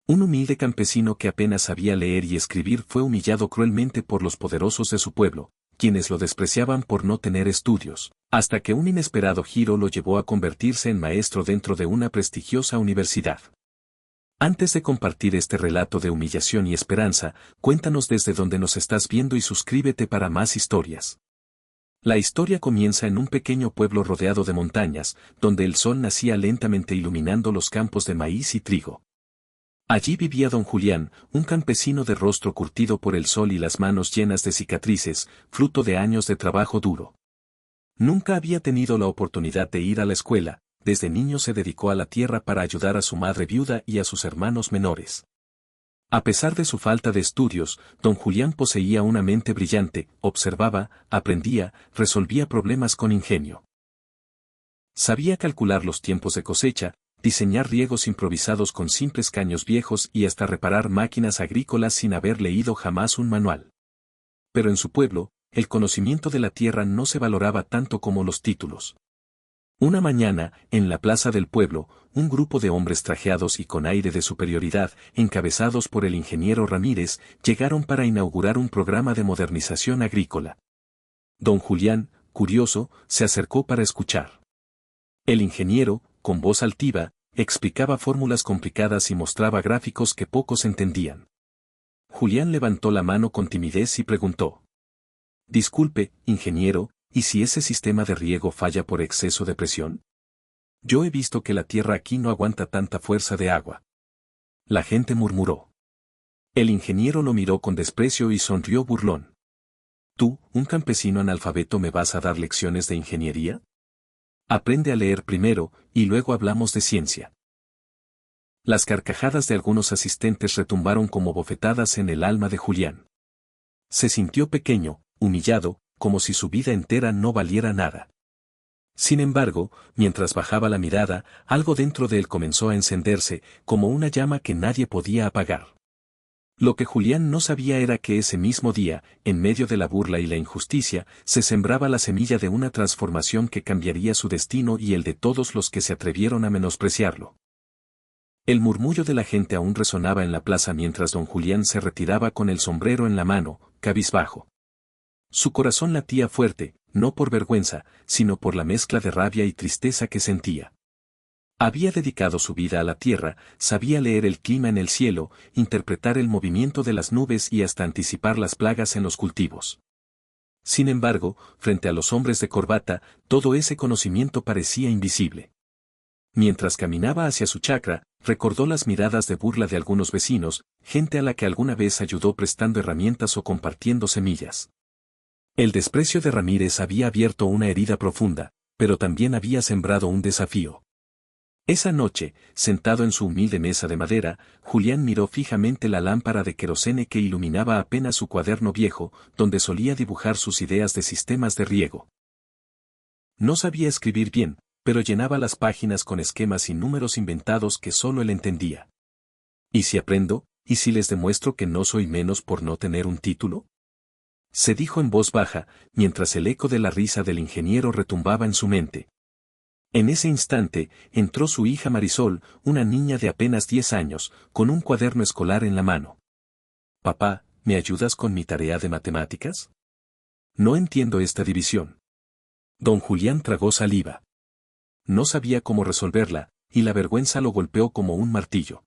Un humilde campesino que apenas sabía leer y escribir fue humillado cruelmente por los poderosos de su pueblo, quienes lo despreciaban por no tener estudios, hasta que un inesperado giro lo llevó a convertirse en maestro dentro de una prestigiosa universidad. Antes de compartir este relato de humillación y esperanza, cuéntanos desde dónde nos estás viendo y suscríbete para más historias. La historia comienza en un pequeño pueblo rodeado de montañas, donde el sol nacía lentamente iluminando los campos de maíz y trigo. Allí vivía don Julián, un campesino de rostro curtido por el sol y las manos llenas de cicatrices, fruto de años de trabajo duro. Nunca había tenido la oportunidad de ir a la escuela, desde niño se dedicó a la tierra para ayudar a su madre viuda y a sus hermanos menores. A pesar de su falta de estudios, don Julián poseía una mente brillante, observaba, aprendía, resolvía problemas con ingenio. Sabía calcular los tiempos de cosecha, diseñar riegos improvisados con simples caños viejos y hasta reparar máquinas agrícolas sin haber leído jamás un manual. Pero en su pueblo, el conocimiento de la tierra no se valoraba tanto como los títulos. Una mañana, en la plaza del pueblo, un grupo de hombres trajeados y con aire de superioridad, encabezados por el ingeniero Ramírez, llegaron para inaugurar un programa de modernización agrícola. Don Julián, curioso, se acercó para escuchar. El ingeniero, con voz altiva, explicaba fórmulas complicadas y mostraba gráficos que pocos entendían. Julián levantó la mano con timidez y preguntó. Disculpe, ingeniero, ¿y si ese sistema de riego falla por exceso de presión? Yo he visto que la tierra aquí no aguanta tanta fuerza de agua. La gente murmuró. El ingeniero lo miró con desprecio y sonrió burlón. ¿Tú, un campesino analfabeto, me vas a dar lecciones de ingeniería? Aprende a leer primero, y luego hablamos de ciencia. Las carcajadas de algunos asistentes retumbaron como bofetadas en el alma de Julián. Se sintió pequeño, humillado, como si su vida entera no valiera nada. Sin embargo, mientras bajaba la mirada, algo dentro de él comenzó a encenderse, como una llama que nadie podía apagar. Lo que Julián no sabía era que ese mismo día, en medio de la burla y la injusticia, se sembraba la semilla de una transformación que cambiaría su destino y el de todos los que se atrevieron a menospreciarlo. El murmullo de la gente aún resonaba en la plaza mientras don Julián se retiraba con el sombrero en la mano, cabizbajo. Su corazón latía fuerte, no por vergüenza, sino por la mezcla de rabia y tristeza que sentía. Había dedicado su vida a la tierra, sabía leer el clima en el cielo, interpretar el movimiento de las nubes y hasta anticipar las plagas en los cultivos. Sin embargo, frente a los hombres de corbata, todo ese conocimiento parecía invisible. Mientras caminaba hacia su chacra, recordó las miradas de burla de algunos vecinos, gente a la que alguna vez ayudó prestando herramientas o compartiendo semillas. El desprecio de Ramírez había abierto una herida profunda, pero también había sembrado un desafío. Esa noche, sentado en su humilde mesa de madera, Julián miró fijamente la lámpara de querosene que iluminaba apenas su cuaderno viejo, donde solía dibujar sus ideas de sistemas de riego. No sabía escribir bien, pero llenaba las páginas con esquemas y números inventados que solo él entendía. ¿Y si aprendo? ¿Y si les demuestro que no soy menos por no tener un título? Se dijo en voz baja, mientras el eco de la risa del ingeniero retumbaba en su mente. En ese instante, entró su hija Marisol, una niña de apenas 10 años, con un cuaderno escolar en la mano. Papá, ¿me ayudas con mi tarea de matemáticas? No entiendo esta división. Don Julián tragó saliva. No sabía cómo resolverla, y la vergüenza lo golpeó como un martillo.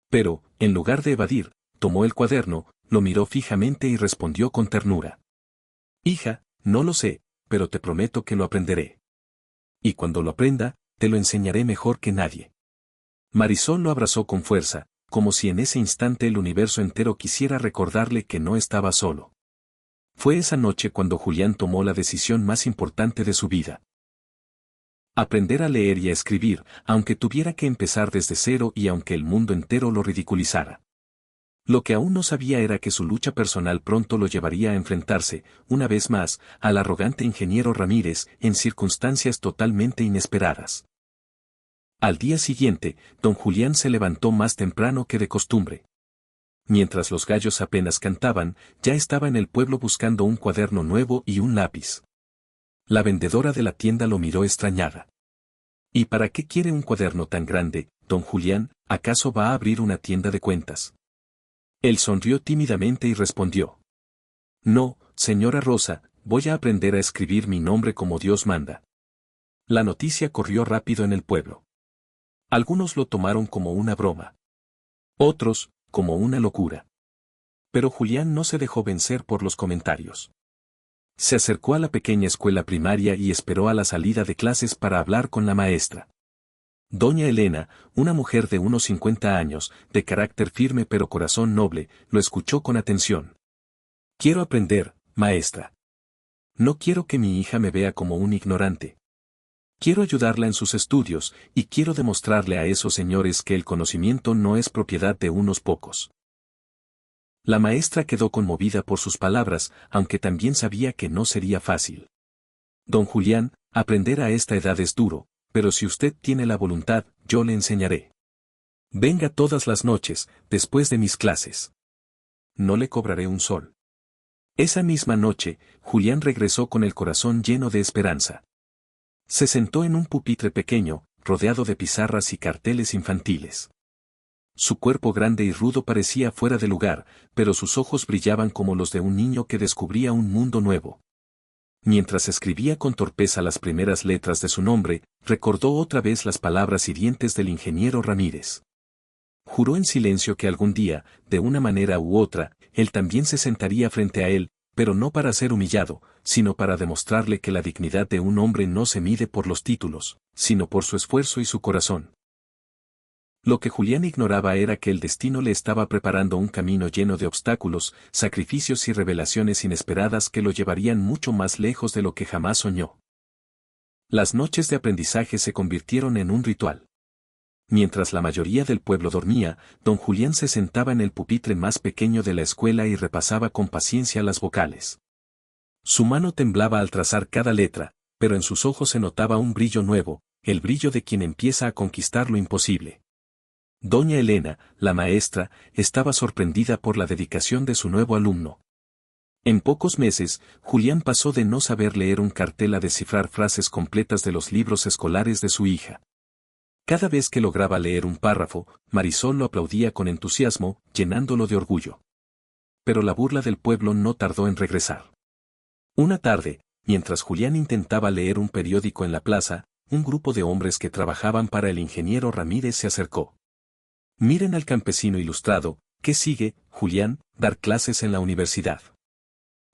Pero, en lugar de evadir, tomó el cuaderno, lo miró fijamente y respondió con ternura. Hija, no lo sé, pero te prometo que lo aprenderé. Y cuando lo aprenda, te lo enseñaré mejor que nadie. Marisol lo abrazó con fuerza, como si en ese instante el universo entero quisiera recordarle que no estaba solo. Fue esa noche cuando Julián tomó la decisión más importante de su vida. Aprender a leer y a escribir, aunque tuviera que empezar desde cero y aunque el mundo entero lo ridiculizara. Lo que aún no sabía era que su lucha personal pronto lo llevaría a enfrentarse, una vez más, al arrogante ingeniero Ramírez, en circunstancias totalmente inesperadas. Al día siguiente, don Julián se levantó más temprano que de costumbre. Mientras los gallos apenas cantaban, ya estaba en el pueblo buscando un cuaderno nuevo y un lápiz. La vendedora de la tienda lo miró extrañada. ¿Y para qué quiere un cuaderno tan grande, don Julián? ¿Acaso va a abrir una tienda de cuentas? Él sonrió tímidamente y respondió. No, señora Rosa, voy a aprender a escribir mi nombre como Dios manda. La noticia corrió rápido en el pueblo. Algunos lo tomaron como una broma. Otros, como una locura. Pero Julián no se dejó vencer por los comentarios. Se acercó a la pequeña escuela primaria y esperó a la salida de clases para hablar con la maestra. Doña Elena, una mujer de unos 50 años, de carácter firme pero corazón noble, lo escuchó con atención. Quiero aprender, maestra. No quiero que mi hija me vea como un ignorante. Quiero ayudarla en sus estudios, y quiero demostrarle a esos señores que el conocimiento no es propiedad de unos pocos. La maestra quedó conmovida por sus palabras, aunque también sabía que no sería fácil. Don Julián, aprender a esta edad es duro, pero si usted tiene la voluntad, yo le enseñaré. Venga todas las noches, después de mis clases. No le cobraré un sol. Esa misma noche, Julián regresó con el corazón lleno de esperanza. Se sentó en un pupitre pequeño, rodeado de pizarras y carteles infantiles. Su cuerpo grande y rudo parecía fuera de lugar, pero sus ojos brillaban como los de un niño que descubría un mundo nuevo. Mientras escribía con torpeza las primeras letras de su nombre, recordó otra vez las palabras hirientes del ingeniero Ramírez. Juró en silencio que algún día, de una manera u otra, él también se sentaría frente a él, pero no para ser humillado, sino para demostrarle que la dignidad de un hombre no se mide por los títulos, sino por su esfuerzo y su corazón. Lo que Julián ignoraba era que el destino le estaba preparando un camino lleno de obstáculos, sacrificios y revelaciones inesperadas que lo llevarían mucho más lejos de lo que jamás soñó. Las noches de aprendizaje se convirtieron en un ritual. Mientras la mayoría del pueblo dormía, don Julián se sentaba en el pupitre más pequeño de la escuela y repasaba con paciencia las vocales. Su mano temblaba al trazar cada letra, pero en sus ojos se notaba un brillo nuevo, el brillo de quien empieza a conquistar lo imposible. Doña Elena, la maestra, estaba sorprendida por la dedicación de su nuevo alumno. En pocos meses, Julián pasó de no saber leer un cartel a descifrar frases completas de los libros escolares de su hija. Cada vez que lograba leer un párrafo, Marisol lo aplaudía con entusiasmo, llenándolo de orgullo. Pero la burla del pueblo no tardó en regresar. Una tarde, mientras Julián intentaba leer un periódico en la plaza, un grupo de hombres que trabajaban para el ingeniero Ramírez se acercó. Miren al campesino ilustrado, ¿qué sigue, Julián? Dar clases en la universidad.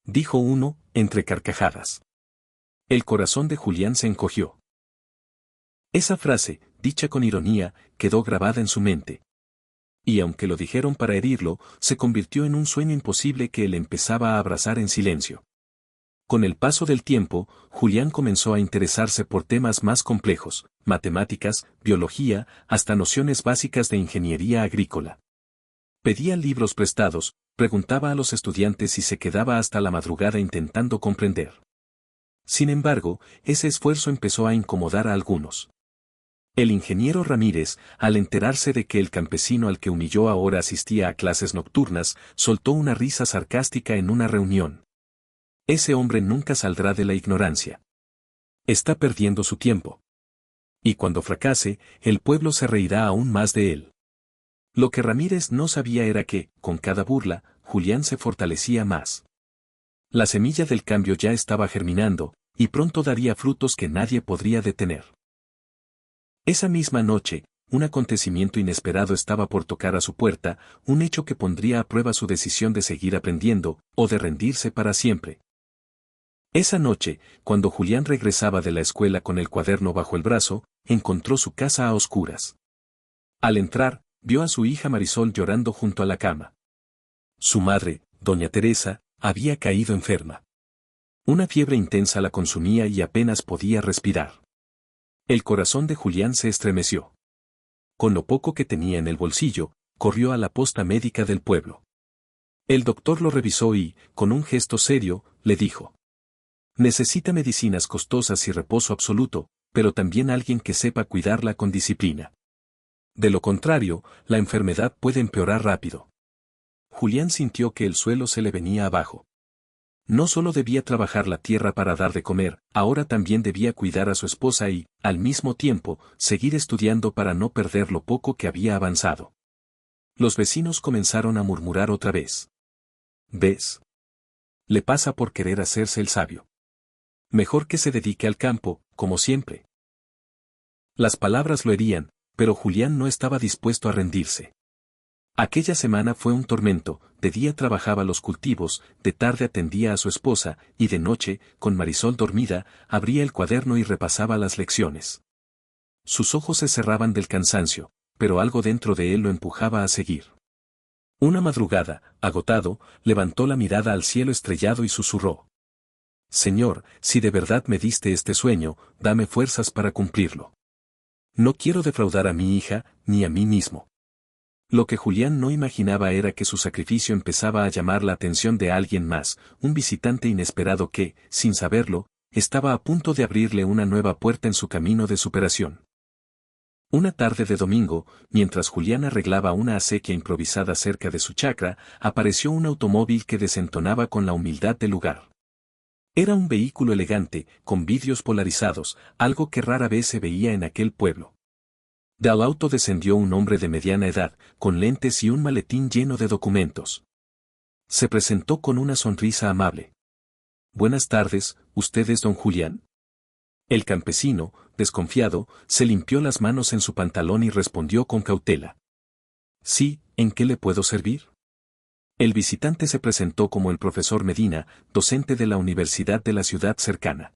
Dijo uno, entre carcajadas. El corazón de Julián se encogió. Esa frase, dicha con ironía, quedó grabada en su mente. Y aunque lo dijeron para herirlo, se convirtió en un sueño imposible que él empezaba a abrazar en silencio. Con el paso del tiempo, Julián comenzó a interesarse por temas más complejos, matemáticas, biología, hasta nociones básicas de ingeniería agrícola. Pedía libros prestados, preguntaba a los estudiantes y se quedaba hasta la madrugada intentando comprender. Sin embargo, ese esfuerzo empezó a incomodar a algunos. El ingeniero Ramírez, al enterarse de que el campesino al que humilló ahora asistía a clases nocturnas, soltó una risa sarcástica en una reunión. Ese hombre nunca saldrá de la ignorancia. Está perdiendo su tiempo. Y cuando fracase, el pueblo se reirá aún más de él. Lo que Ramírez no sabía era que, con cada burla, Julián se fortalecía más. La semilla del cambio ya estaba germinando, y pronto daría frutos que nadie podría detener. Esa misma noche, un acontecimiento inesperado estaba por tocar a su puerta, un hecho que pondría a prueba su decisión de seguir aprendiendo, o de rendirse para siempre. Esa noche, cuando Julián regresaba de la escuela con el cuaderno bajo el brazo, encontró su casa a oscuras. Al entrar, vio a su hija Marisol llorando junto a la cama. Su madre, doña Teresa, había caído enferma. Una fiebre intensa la consumía y apenas podía respirar. El corazón de Julián se estremeció. Con lo poco que tenía en el bolsillo, corrió a la posta médica del pueblo. El doctor lo revisó y, con un gesto serio, le dijo: necesita medicinas costosas y reposo absoluto, pero también alguien que sepa cuidarla con disciplina. De lo contrario, la enfermedad puede empeorar rápido. Julián sintió que el suelo se le venía abajo. No solo debía trabajar la tierra para dar de comer, ahora también debía cuidar a su esposa y, al mismo tiempo, seguir estudiando para no perder lo poco que había avanzado. Los vecinos comenzaron a murmurar otra vez. ¿Ves? Le pasa por querer hacerse el sabio. Mejor que se dedique al campo, como siempre. Las palabras lo herían, pero Julián no estaba dispuesto a rendirse. Aquella semana fue un tormento, de día trabajaba los cultivos, de tarde atendía a su esposa, y de noche, con Marisol dormida, abría el cuaderno y repasaba las lecciones. Sus ojos se cerraban del cansancio, pero algo dentro de él lo empujaba a seguir. Una madrugada, agotado, levantó la mirada al cielo estrellado y susurró. Señor, si de verdad me diste este sueño, dame fuerzas para cumplirlo. No quiero defraudar a mi hija, ni a mí mismo. Lo que Julián no imaginaba era que su sacrificio empezaba a llamar la atención de alguien más, un visitante inesperado que, sin saberlo, estaba a punto de abrirle una nueva puerta en su camino de superación. Una tarde de domingo, mientras Julián arreglaba una acequia improvisada cerca de su chacra, apareció un automóvil que desentonaba con la humildad del lugar. Era un vehículo elegante, con vidrios polarizados, algo que rara vez se veía en aquel pueblo. Del auto descendió un hombre de mediana edad, con lentes y un maletín lleno de documentos. Se presentó con una sonrisa amable. Buenas tardes, ¿usted es don Julián? El campesino, desconfiado, se limpió las manos en su pantalón y respondió con cautela. Sí, ¿en qué le puedo servir? El visitante se presentó como el profesor Medina, docente de la universidad de la ciudad cercana.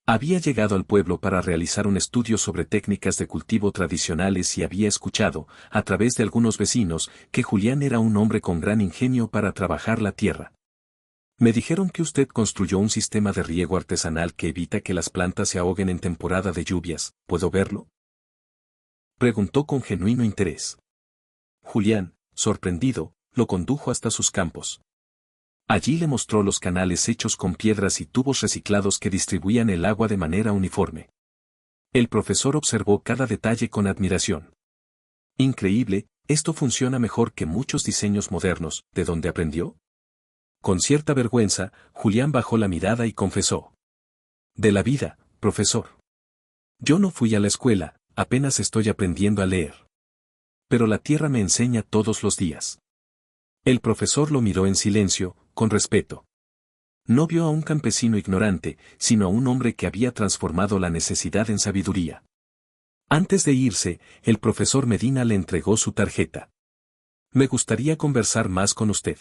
Había llegado al pueblo para realizar un estudio sobre técnicas de cultivo tradicionales y había escuchado, a través de algunos vecinos, que Julián era un hombre con gran ingenio para trabajar la tierra. Me dijeron que usted construyó un sistema de riego artesanal que evita que las plantas se ahoguen en temporada de lluvias, ¿puedo verlo? Preguntó con genuino interés. Julián, sorprendido, lo condujo hasta sus campos. Allí le mostró los canales hechos con piedras y tubos reciclados que distribuían el agua de manera uniforme. El profesor observó cada detalle con admiración. Increíble, esto funciona mejor que muchos diseños modernos, ¿de dónde aprendió? Con cierta vergüenza, Julián bajó la mirada y confesó. De la vida, profesor. Yo no fui a la escuela, apenas estoy aprendiendo a leer. Pero la tierra me enseña todos los días. El profesor lo miró en silencio, con respeto. No vio a un campesino ignorante, sino a un hombre que había transformado la necesidad en sabiduría. Antes de irse, el profesor Medina le entregó su tarjeta. Me gustaría conversar más con usted.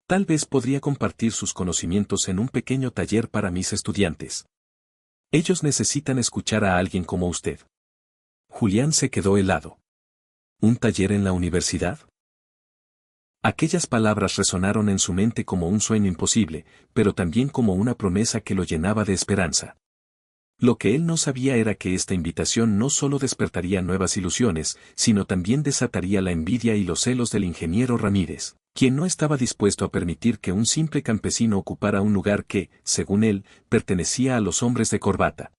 Tal vez podría compartir sus conocimientos en un pequeño taller para mis estudiantes. Ellos necesitan escuchar a alguien como usted. Julián se quedó helado. ¿Un taller en la universidad? Aquellas palabras resonaron en su mente como un sueño imposible, pero también como una promesa que lo llenaba de esperanza. Lo que él no sabía era que esta invitación no solo despertaría nuevas ilusiones, sino también desataría la envidia y los celos del ingeniero Ramírez, quien no estaba dispuesto a permitir que un simple campesino ocupara un lugar que, según él, pertenecía a los hombres de corbata.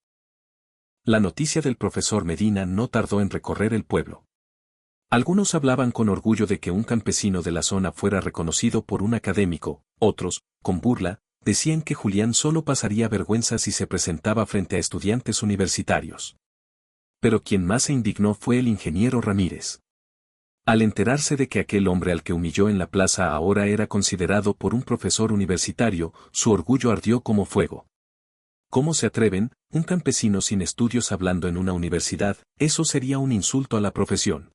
La noticia del profesor Medina no tardó en recorrer el pueblo. Algunos hablaban con orgullo de que un campesino de la zona fuera reconocido por un académico, otros, con burla, decían que Julián solo pasaría vergüenza si se presentaba frente a estudiantes universitarios. Pero quien más se indignó fue el ingeniero Ramírez. Al enterarse de que aquel hombre al que humilló en la plaza ahora era considerado por un profesor universitario, su orgullo ardió como fuego. ¿Cómo se atreven, un campesino sin estudios hablando en una universidad? Eso sería un insulto a la profesión.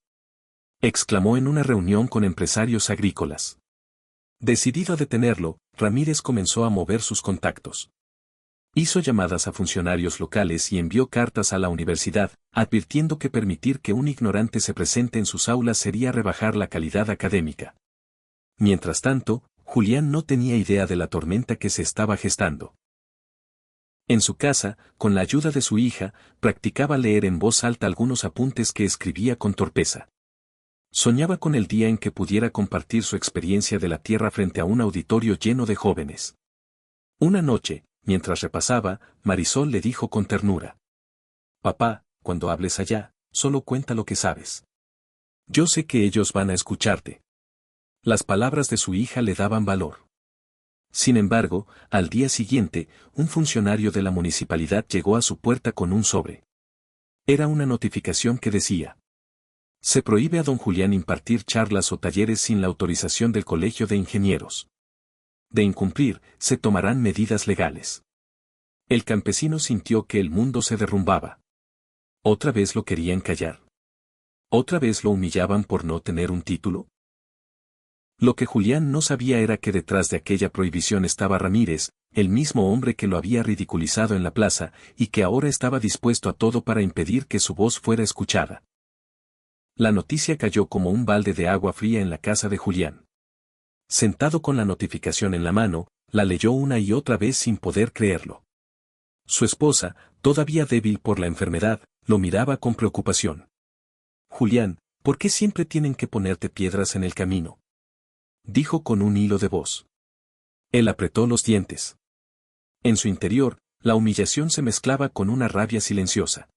Exclamó en una reunión con empresarios agrícolas. Decidido a detenerlo, Ramírez comenzó a mover sus contactos. Hizo llamadas a funcionarios locales y envió cartas a la universidad, advirtiendo que permitir que un ignorante se presente en sus aulas sería rebajar la calidad académica. Mientras tanto, Julián no tenía idea de la tormenta que se estaba gestando. En su casa, con la ayuda de su hija, practicaba leer en voz alta algunos apuntes que escribía con torpeza. Soñaba con el día en que pudiera compartir su experiencia de la tierra frente a un auditorio lleno de jóvenes. Una noche, mientras repasaba, Marisol le dijo con ternura. Papá, cuando hables allá, solo cuenta lo que sabes. Yo sé que ellos van a escucharte. Las palabras de su hija le daban valor. Sin embargo, al día siguiente, un funcionario de la municipalidad llegó a su puerta con un sobre. Era una notificación que decía: se prohíbe a don Julián impartir charlas o talleres sin la autorización del Colegio de Ingenieros. De incumplir, se tomarán medidas legales. El campesino sintió que el mundo se derrumbaba. ¿Otra vez lo querían callar? ¿Otra vez lo humillaban por no tener un título? Lo que Julián no sabía era que detrás de aquella prohibición estaba Ramírez, el mismo hombre que lo había ridiculizado en la plaza, y que ahora estaba dispuesto a todo para impedir que su voz fuera escuchada. La noticia cayó como un balde de agua fría en la casa de Julián. Sentado con la notificación en la mano, la leyó una y otra vez sin poder creerlo. Su esposa, todavía débil por la enfermedad, lo miraba con preocupación. Julián, ¿por qué siempre tienen que ponerte piedras en el camino?, dijo con un hilo de voz. Él apretó los dientes. En su interior, la humillación se mezclaba con una rabia silenciosa.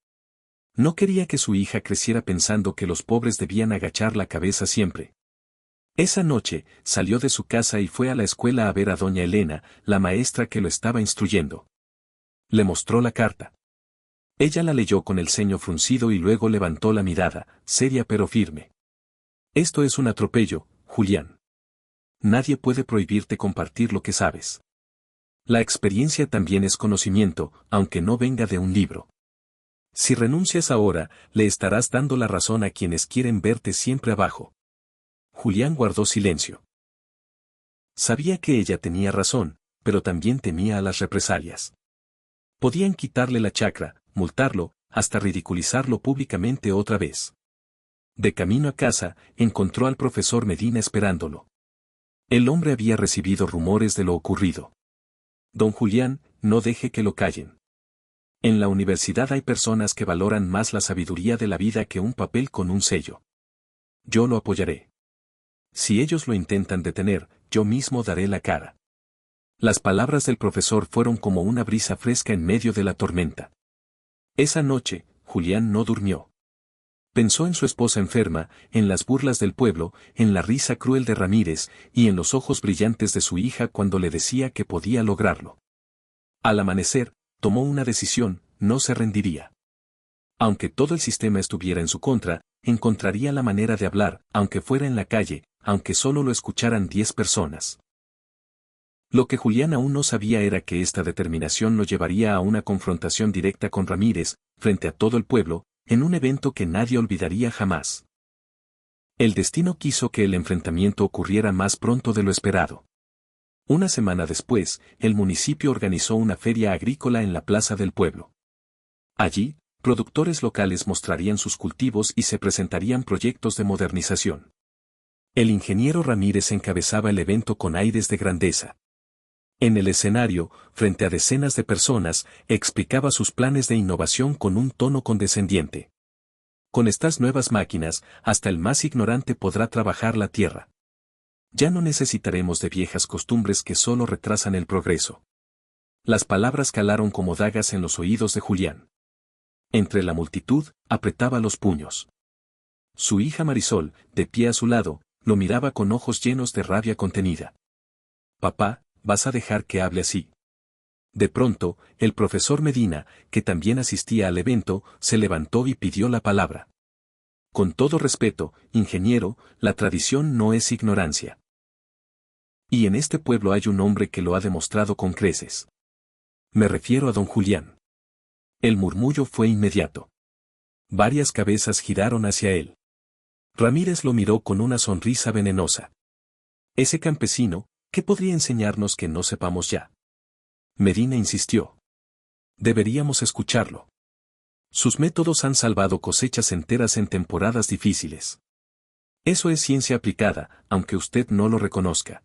No quería que su hija creciera pensando que los pobres debían agachar la cabeza siempre. Esa noche, salió de su casa y fue a la escuela a ver a doña Elena, la maestra que lo estaba instruyendo. Le mostró la carta. Ella la leyó con el ceño fruncido y luego levantó la mirada, seria pero firme. Esto es un atropello, Julián. Nadie puede prohibirte compartir lo que sabes. La experiencia también es conocimiento, aunque no venga de un libro. Si renuncias ahora, le estarás dando la razón a quienes quieren verte siempre abajo. Julián guardó silencio. Sabía que ella tenía razón, pero también temía a las represalias. Podían quitarle la chacra, multarlo, hasta ridiculizarlo públicamente otra vez. De camino a casa, encontró al profesor Medina esperándolo. El hombre había recibido rumores de lo ocurrido. Don Julián, no deje que lo callen. En la universidad hay personas que valoran más la sabiduría de la vida que un papel con un sello. Yo lo apoyaré. Si ellos lo intentan detener, yo mismo daré la cara. Las palabras del profesor fueron como una brisa fresca en medio de la tormenta. Esa noche, Julián no durmió. Pensó en su esposa enferma, en las burlas del pueblo, en la risa cruel de Ramírez, y en los ojos brillantes de su hija cuando le decía que podía lograrlo. Al amanecer, tomó una decisión: no se rendiría. Aunque todo el sistema estuviera en su contra, encontraría la manera de hablar, aunque fuera en la calle, aunque solo lo escucharan 10 personas. Lo que Julián aún no sabía era que esta determinación lo llevaría a una confrontación directa con Ramírez, frente a todo el pueblo, en un evento que nadie olvidaría jamás. El destino quiso que el enfrentamiento ocurriera más pronto de lo esperado. Una semana después, el municipio organizó una feria agrícola en la plaza del pueblo. Allí, productores locales mostrarían sus cultivos y se presentarían proyectos de modernización. El ingeniero Ramírez encabezaba el evento con aires de grandeza. En el escenario, frente a decenas de personas, explicaba sus planes de innovación con un tono condescendiente. Con estas nuevas máquinas, hasta el más ignorante podrá trabajar la tierra. Ya no necesitaremos de viejas costumbres que solo retrasan el progreso. Las palabras calaron como dagas en los oídos de Julián. Entre la multitud, apretaba los puños. Su hija Marisol, de pie a su lado, lo miraba con ojos llenos de rabia contenida. Papá, ¿vas a dejar que hable así? De pronto, el profesor Medina, que también asistía al evento, se levantó y pidió la palabra. Con todo respeto, ingeniero, la tradición no es ignorancia. Y en este pueblo hay un hombre que lo ha demostrado con creces. Me refiero a don Julián. El murmullo fue inmediato. Varias cabezas giraron hacia él. Ramírez lo miró con una sonrisa venenosa. Ese campesino, ¿qué podría enseñarnos que no sepamos ya? Medina insistió. Deberíamos escucharlo. Sus métodos han salvado cosechas enteras en temporadas difíciles. Eso es ciencia aplicada, aunque usted no lo reconozca.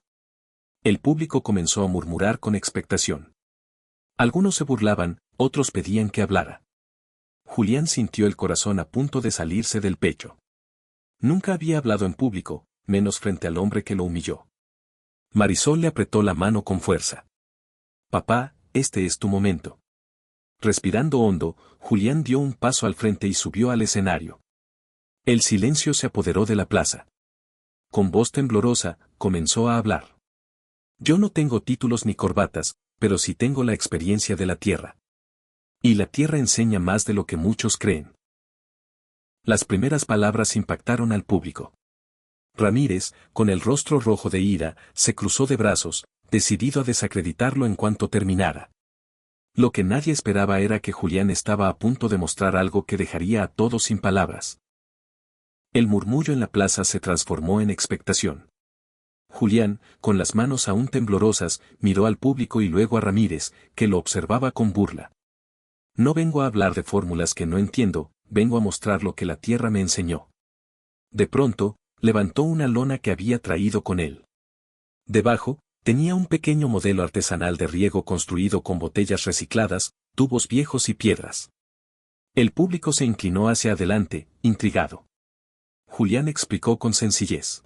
El público comenzó a murmurar con expectación. Algunos se burlaban, otros pedían que hablara. Julián sintió el corazón a punto de salirse del pecho. Nunca había hablado en público, menos frente al hombre que lo humilló. Marisol le apretó la mano con fuerza. Papá, este es tu momento. Respirando hondo, Julián dio un paso al frente y subió al escenario. El silencio se apoderó de la plaza. Con voz temblorosa, comenzó a hablar. Yo no tengo títulos ni corbatas, pero sí tengo la experiencia de la tierra. Y la tierra enseña más de lo que muchos creen. Las primeras palabras impactaron al público. Ramírez, con el rostro rojo de ira, se cruzó de brazos, decidido a desacreditarlo en cuanto terminara. Lo que nadie esperaba era que Julián estaba a punto de mostrar algo que dejaría a todos sin palabras. El murmullo en la plaza se transformó en expectación. Julián, con las manos aún temblorosas, miró al público y luego a Ramírez, que lo observaba con burla. No vengo a hablar de fórmulas que no entiendo, vengo a mostrar lo que la tierra me enseñó. De pronto, levantó una lona que había traído con él. Debajo, tenía un pequeño modelo artesanal de riego construido con botellas recicladas, tubos viejos y piedras. El público se inclinó hacia adelante, intrigado. Julián explicó con sencillez.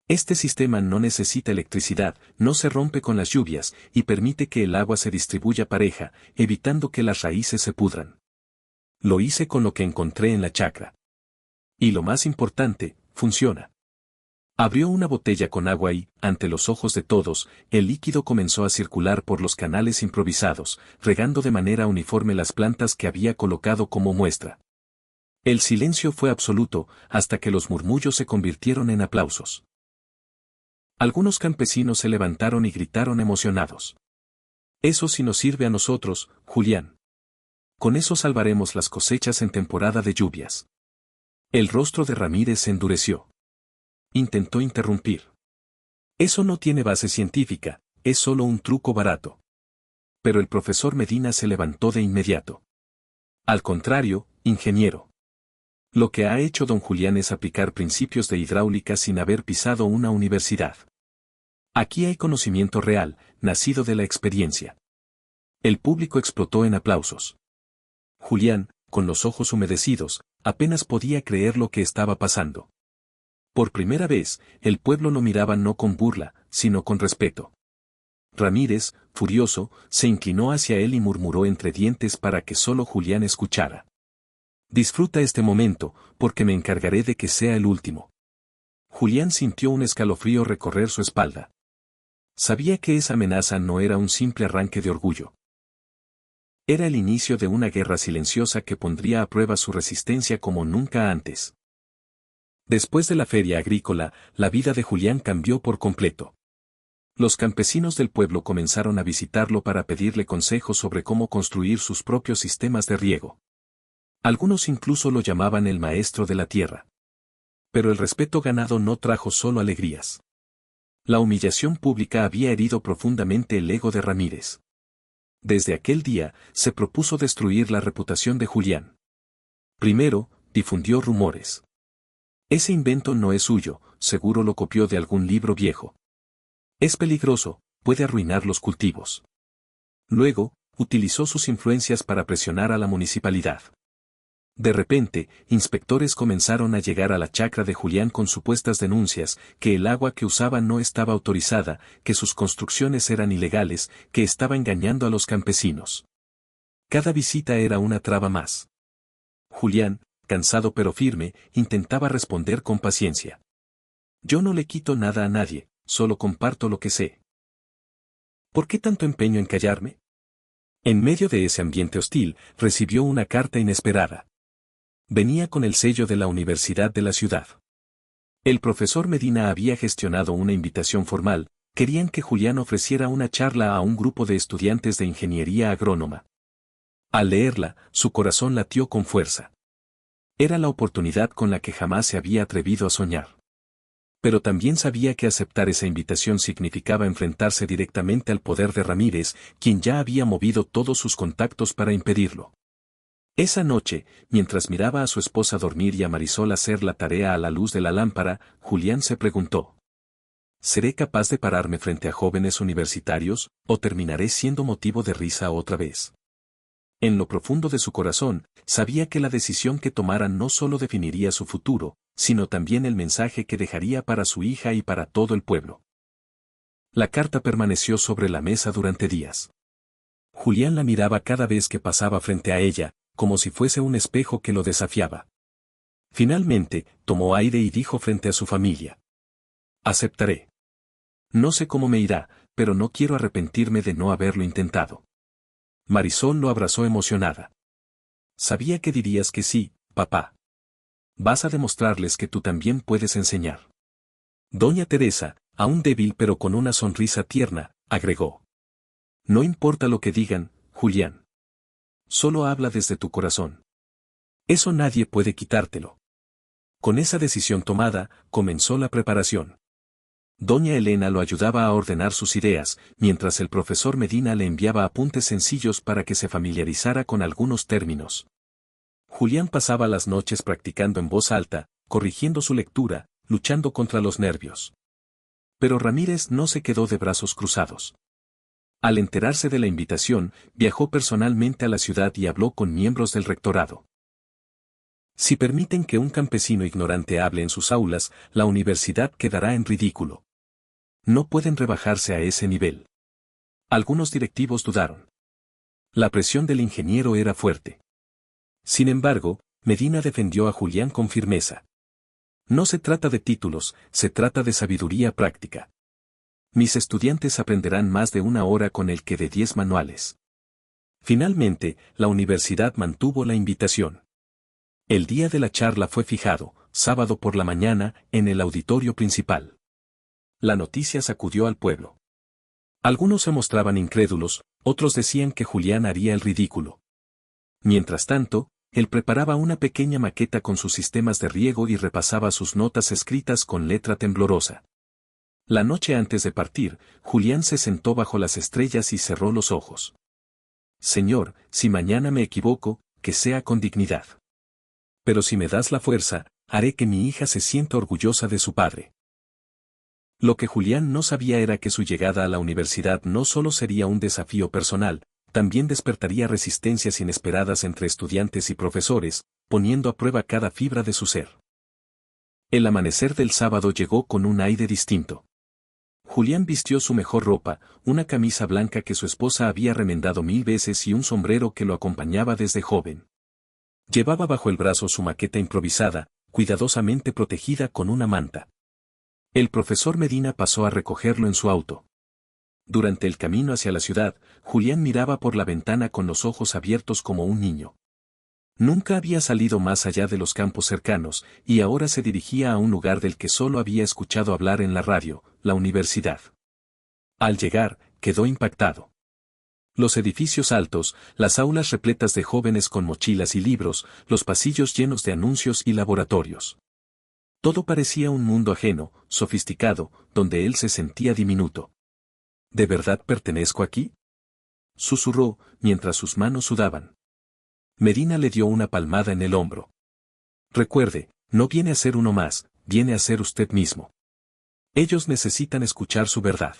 Este sistema no necesita electricidad, no se rompe con las lluvias, y permite que el agua se distribuya pareja, evitando que las raíces se pudran. Lo hice con lo que encontré en la chacra. Y lo más importante, funciona. Abrió una botella con agua y, ante los ojos de todos, el líquido comenzó a circular por los canales improvisados, regando de manera uniforme las plantas que había colocado como muestra. El silencio fue absoluto, hasta que los murmullos se convirtieron en aplausos. Algunos campesinos se levantaron y gritaron emocionados. Eso sí nos sirve a nosotros, Julián. Con eso salvaremos las cosechas en temporada de lluvias. El rostro de Ramírez se endureció. Intentó interrumpir. Eso no tiene base científica, es solo un truco barato. Pero el profesor Medina se levantó de inmediato. Al contrario, ingeniero. Lo que ha hecho don Julián es aplicar principios de hidráulica sin haber pisado una universidad. Aquí hay conocimiento real, nacido de la experiencia. El público explotó en aplausos. Julián, con los ojos humedecidos, apenas podía creer lo que estaba pasando. Por primera vez, el pueblo lo miraba no con burla, sino con respeto. Ramírez, furioso, se inclinó hacia él y murmuró entre dientes para que solo Julián escuchara. Disfruta este momento, porque me encargaré de que sea el último. Julián sintió un escalofrío recorrer su espalda. Sabía que esa amenaza no era un simple arranque de orgullo. Era el inicio de una guerra silenciosa que pondría a prueba su resistencia como nunca antes. Después de la feria agrícola, la vida de Julián cambió por completo. Los campesinos del pueblo comenzaron a visitarlo para pedirle consejos sobre cómo construir sus propios sistemas de riego. Algunos incluso lo llamaban el maestro de la tierra. Pero el respeto ganado no trajo solo alegrías. La humillación pública había herido profundamente el ego de Ramírez. Desde aquel día, se propuso destruir la reputación de Julián. Primero, difundió rumores. Ese invento no es suyo, seguro lo copió de algún libro viejo. Es peligroso, puede arruinar los cultivos. Luego, utilizó sus influencias para presionar a la municipalidad. De repente, inspectores comenzaron a llegar a la chacra de Julián con supuestas denuncias, que el agua que usaba no estaba autorizada, que sus construcciones eran ilegales, que estaba engañando a los campesinos. Cada visita era una traba más. Julián, cansado pero firme, intentaba responder con paciencia. Yo no le quito nada a nadie, solo comparto lo que sé. ¿Por qué tanto empeño en callarme? En medio de ese ambiente hostil, recibió una carta inesperada. Venía con el sello de la Universidad de la ciudad. El profesor Medina había gestionado una invitación formal, querían que Julián ofreciera una charla a un grupo de estudiantes de ingeniería agrónoma. Al leerla, su corazón latió con fuerza. Era la oportunidad con la que jamás se había atrevido a soñar. Pero también sabía que aceptar esa invitación significaba enfrentarse directamente al poder de Ramírez, quien ya había movido todos sus contactos para impedirlo. Esa noche, mientras miraba a su esposa dormir y a Marisol hacer la tarea a la luz de la lámpara, Julián se preguntó: ¿seré capaz de pararme frente a jóvenes universitarios, o terminaré siendo motivo de risa otra vez? En lo profundo de su corazón, sabía que la decisión que tomara no solo definiría su futuro, sino también el mensaje que dejaría para su hija y para todo el pueblo. La carta permaneció sobre la mesa durante días. Julián la miraba cada vez que pasaba frente a ella, como si fuese un espejo que lo desafiaba. Finalmente, tomó aire y dijo frente a su familia: aceptaré. No sé cómo me irá, pero no quiero arrepentirme de no haberlo intentado. Marisol lo abrazó emocionada. Sabía que dirías que sí, papá. Vas a demostrarles que tú también puedes enseñar. Doña Teresa, aún débil pero con una sonrisa tierna, agregó. No importa lo que digan, Julián. Solo habla desde tu corazón. Eso nadie puede quitártelo. Con esa decisión tomada, comenzó la preparación. Doña Elena lo ayudaba a ordenar sus ideas, mientras el profesor Medina le enviaba apuntes sencillos para que se familiarizara con algunos términos. Julián pasaba las noches practicando en voz alta, corrigiendo su lectura, luchando contra los nervios. Pero Ramírez no se quedó de brazos cruzados. Al enterarse de la invitación, viajó personalmente a la ciudad y habló con miembros del rectorado. Si permiten que un campesino ignorante hable en sus aulas, la universidad quedará en ridículo. No pueden rebajarse a ese nivel. Algunos directivos dudaron. La presión del ingeniero era fuerte. Sin embargo, Medina defendió a Julián con firmeza. No se trata de títulos, se trata de sabiduría práctica. Mis estudiantes aprenderán más de 1 hora con el que de 10 manuales. Finalmente, la universidad mantuvo la invitación. El día de la charla fue fijado, sábado por la mañana, en el auditorio principal. La noticia sacudió al pueblo. Algunos se mostraban incrédulos, otros decían que Julián haría el ridículo. Mientras tanto, él preparaba una pequeña maqueta con sus sistemas de riego y repasaba sus notas escritas con letra temblorosa. La noche antes de partir, Julián se sentó bajo las estrellas y cerró los ojos. Señor, si mañana me equivoco, que sea con dignidad. Pero si me das la fuerza, haré que mi hija se sienta orgullosa de su padre. Lo que Julián no sabía era que su llegada a la universidad no solo sería un desafío personal, también despertaría resistencias inesperadas entre estudiantes y profesores, poniendo a prueba cada fibra de su ser. El amanecer del sábado llegó con un aire distinto. Julián vistió su mejor ropa, una camisa blanca que su esposa había remendado 1000 veces y un sombrero que lo acompañaba desde joven. Llevaba bajo el brazo su maqueta improvisada, cuidadosamente protegida con una manta. El profesor Medina pasó a recogerlo en su auto. Durante el camino hacia la ciudad, Julián miraba por la ventana con los ojos abiertos como un niño. Nunca había salido más allá de los campos cercanos, y ahora se dirigía a un lugar del que solo había escuchado hablar en la radio, la universidad. Al llegar, quedó impactado. Los edificios altos, las aulas repletas de jóvenes con mochilas y libros, los pasillos llenos de anuncios y laboratorios. Todo parecía un mundo ajeno, sofisticado, donde él se sentía diminuto. ¿De verdad pertenezco aquí?, susurró, mientras sus manos sudaban. Medina le dio una palmada en el hombro. Recuerde, no viene a ser uno más, viene a ser usted mismo. Ellos necesitan escuchar su verdad.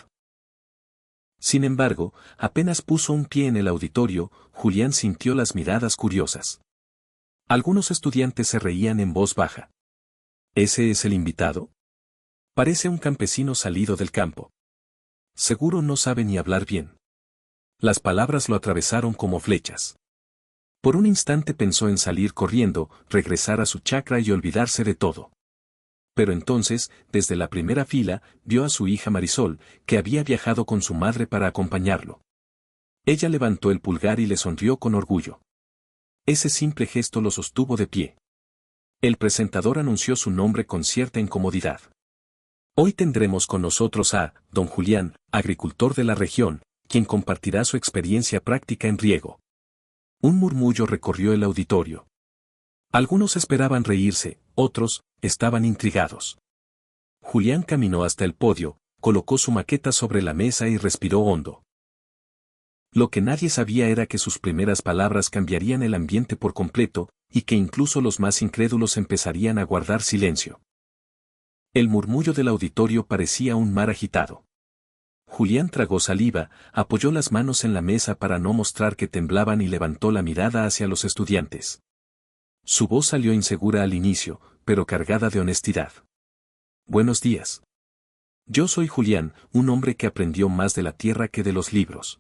Sin embargo, apenas puso un pie en el auditorio, Julián sintió las miradas curiosas. Algunos estudiantes se reían en voz baja. ¿Ese es el invitado? Parece un campesino salido del campo. Seguro no sabe ni hablar bien. Las palabras lo atravesaron como flechas. Por un instante pensó en salir corriendo, regresar a su chacra y olvidarse de todo. Pero entonces, desde la primera fila, vio a su hija Marisol, que había viajado con su madre para acompañarlo. Ella levantó el pulgar y le sonrió con orgullo. Ese simple gesto lo sostuvo de pie. El presentador anunció su nombre con cierta incomodidad. Hoy tendremos con nosotros a don Julián, agricultor de la región, quien compartirá su experiencia práctica en riego. Un murmullo recorrió el auditorio. Algunos esperaban reírse, otros estaban intrigados. Julián caminó hasta el podio, colocó su maqueta sobre la mesa y respiró hondo. Lo que nadie sabía era que sus primeras palabras cambiarían el ambiente por completo, y que incluso los más incrédulos empezarían a guardar silencio. El murmullo del auditorio parecía un mar agitado. Julián tragó saliva, apoyó las manos en la mesa para no mostrar que temblaban y levantó la mirada hacia los estudiantes. Su voz salió insegura al inicio, pero cargada de honestidad. Buenos días. Yo soy Julián, un hombre que aprendió más de la tierra que de los libros.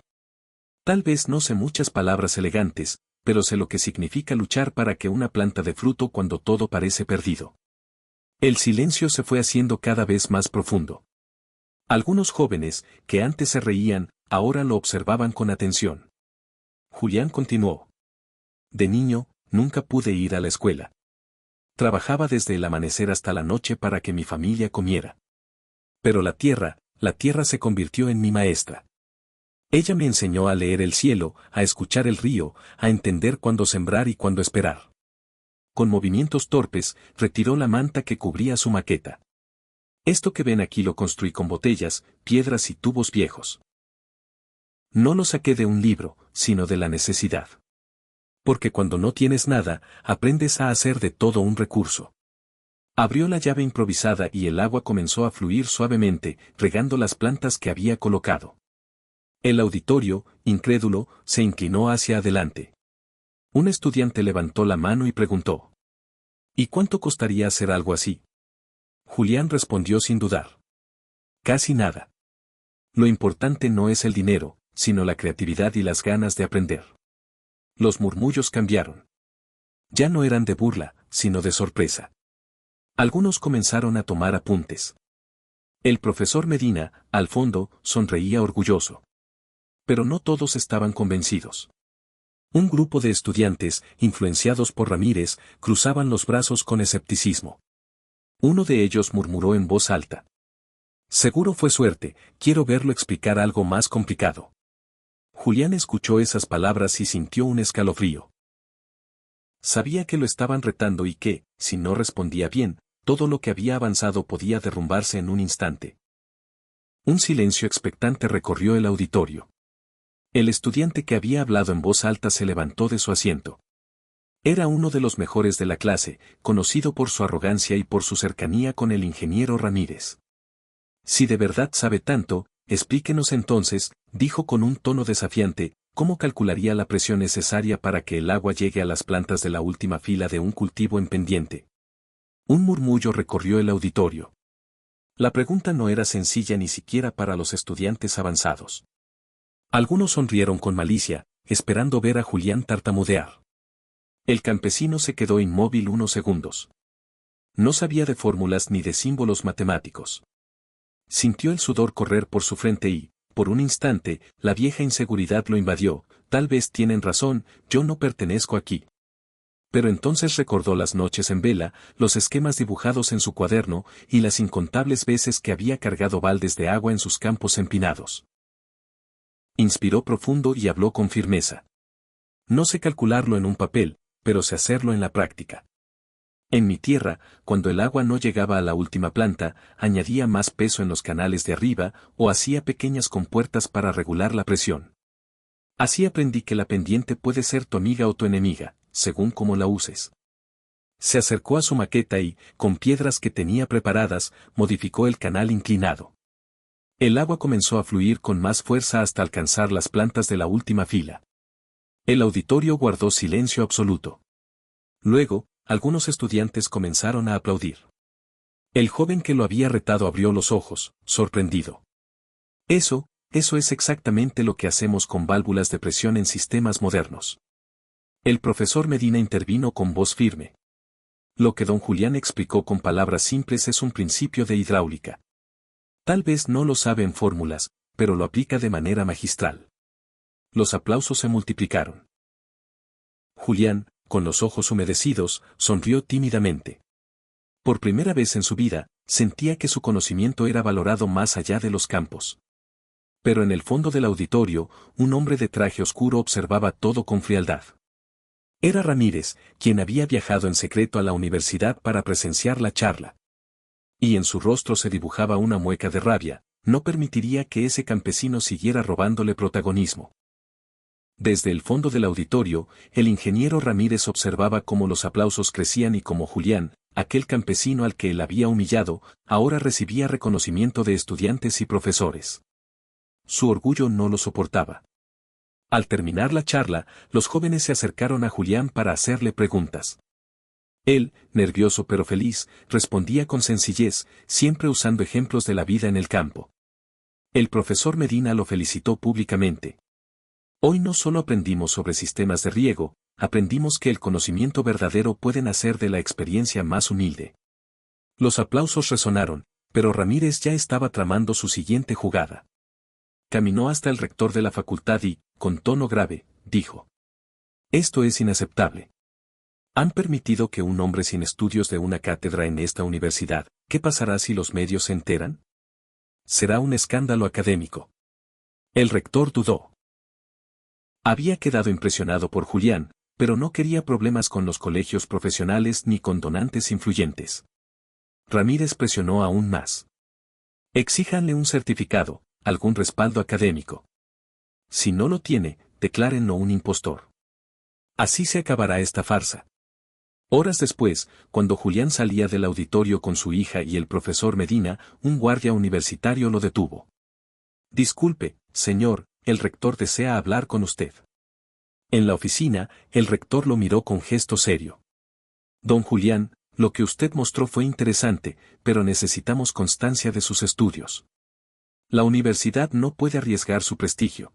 Tal vez no sé muchas palabras elegantes, pero sé lo que significa luchar para que una planta dé fruto cuando todo parece perdido. El silencio se fue haciendo cada vez más profundo. Algunos jóvenes, que antes se reían, ahora lo observaban con atención. Julián continuó. De niño, nunca pude ir a la escuela. Trabajaba desde el amanecer hasta la noche para que mi familia comiera. Pero la tierra se convirtió en mi maestra. Ella me enseñó a leer el cielo, a escuchar el río, a entender cuándo sembrar y cuándo esperar. Con movimientos torpes, retiró la manta que cubría su maqueta. Esto que ven aquí lo construí con botellas, piedras y tubos viejos. No lo saqué de un libro, sino de la necesidad. Porque cuando no tienes nada, aprendes a hacer de todo un recurso. Abrió la llave improvisada y el agua comenzó a fluir suavemente, regando las plantas que había colocado. El auditorio, incrédulo, se inclinó hacia adelante. Un estudiante levantó la mano y preguntó: ¿Y cuánto costaría hacer algo así? Julián respondió sin dudar: casi nada. Lo importante no es el dinero, sino la creatividad y las ganas de aprender. Los murmullos cambiaron. Ya no eran de burla, sino de sorpresa. Algunos comenzaron a tomar apuntes. El profesor Medina, al fondo, sonreía orgulloso. Pero no todos estaban convencidos. Un grupo de estudiantes, influenciados por Ramírez, cruzaban los brazos con escepticismo. Uno de ellos murmuró en voz alta: seguro fue suerte, quiero verlo explicar algo más complicado. Julián escuchó esas palabras y sintió un escalofrío. Sabía que lo estaban retando y que, si no respondía bien, todo lo que había avanzado podía derrumbarse en un instante. Un silencio expectante recorrió el auditorio. El estudiante que había hablado en voz alta se levantó de su asiento. Era uno de los mejores de la clase, conocido por su arrogancia y por su cercanía con el ingeniero Ramírez. Si de verdad sabe tanto, explíquenos entonces, dijo con un tono desafiante, ¿cómo calcularía la presión necesaria para que el agua llegue a las plantas de la última fila de un cultivo en pendiente? Un murmullo recorrió el auditorio. La pregunta no era sencilla ni siquiera para los estudiantes avanzados. Algunos sonrieron con malicia, esperando ver a Julián tartamudear. El campesino se quedó inmóvil unos segundos. No sabía de fórmulas ni de símbolos matemáticos. Sintió el sudor correr por su frente y, por un instante, la vieja inseguridad lo invadió: tal vez tienen razón, yo no pertenezco aquí. Pero entonces recordó las noches en vela, los esquemas dibujados en su cuaderno, y las incontables veces que había cargado baldes de agua en sus campos empinados. Inspiró profundo y habló con firmeza. No sé calcularlo en un papel, pero sé hacerlo en la práctica. En mi tierra, cuando el agua no llegaba a la última planta, añadía más peso en los canales de arriba, o hacía pequeñas compuertas para regular la presión. Así aprendí que la pendiente puede ser tu amiga o tu enemiga, según cómo la uses. Se acercó a su maqueta y, con piedras que tenía preparadas, modificó el canal inclinado. El agua comenzó a fluir con más fuerza hasta alcanzar las plantas de la última fila. El auditorio guardó silencio absoluto. Luego, algunos estudiantes comenzaron a aplaudir. El joven que lo había retado abrió los ojos, sorprendido. Eso es exactamente lo que hacemos con válvulas de presión en sistemas modernos. El profesor Medina intervino con voz firme. Lo que don Julián explicó con palabras simples es un principio de hidráulica. Tal vez no lo sabe en fórmulas, pero lo aplica de manera magistral. Los aplausos se multiplicaron. Julián, con los ojos humedecidos, sonrió tímidamente. Por primera vez en su vida, sentía que su conocimiento era valorado más allá de los campos. Pero en el fondo del auditorio, un hombre de traje oscuro observaba todo con frialdad. Era Ramírez, quien había viajado en secreto a la universidad para presenciar la charla. Y en su rostro se dibujaba una mueca de rabia: no permitiría que ese campesino siguiera robándole protagonismo. Desde el fondo del auditorio, el ingeniero Ramírez observaba cómo los aplausos crecían y cómo Julián, aquel campesino al que él había humillado, ahora recibía reconocimiento de estudiantes y profesores. Su orgullo no lo soportaba. Al terminar la charla, los jóvenes se acercaron a Julián para hacerle preguntas. Él, nervioso pero feliz, respondía con sencillez, siempre usando ejemplos de la vida en el campo. El profesor Medina lo felicitó públicamente. Hoy no solo aprendimos sobre sistemas de riego, aprendimos que el conocimiento verdadero puede nacer de la experiencia más humilde. Los aplausos resonaron, Pero Ramírez ya estaba tramando su siguiente jugada. Caminó hasta el rector de la facultad y, con tono grave, dijo: «Esto es inaceptable. Han permitido que un hombre sin estudios dé una cátedra en esta universidad. ¿Qué pasará si los medios se enteran? Será un escándalo académico». El rector dudó. Había quedado impresionado por Julián, pero no quería problemas con los colegios profesionales ni con donantes influyentes. Ramírez presionó aún más. «Exíjanle un certificado, algún respaldo académico. Si no lo tiene, declárenlo un impostor. Así se acabará esta farsa». Horas después, cuando Julián salía del auditorio con su hija y el profesor Medina, un guardia universitario lo detuvo. «Disculpe, señor, el rector desea hablar con usted». En la oficina, el rector lo miró con gesto serio. «Don Julián, lo que usted mostró fue interesante, pero necesitamos constancia de sus estudios. La universidad no puede arriesgar su prestigio.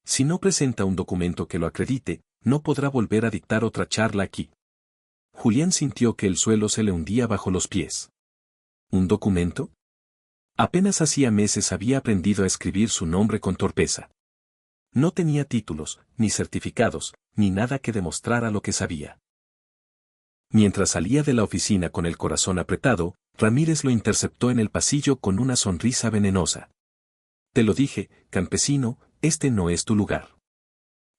Si no presenta un documento que lo acredite, no podrá volver a dictar otra charla aquí». Julián sintió que el suelo se le hundía bajo los pies. ¿Un documento? Apenas hacía meses había aprendido a escribir su nombre con torpeza. No tenía títulos, ni certificados, ni nada que demostrara lo que sabía. Mientras salía de la oficina con el corazón apretado, Ramírez lo interceptó en el pasillo con una sonrisa venenosa. «Te lo dije, campesino, este no es tu lugar.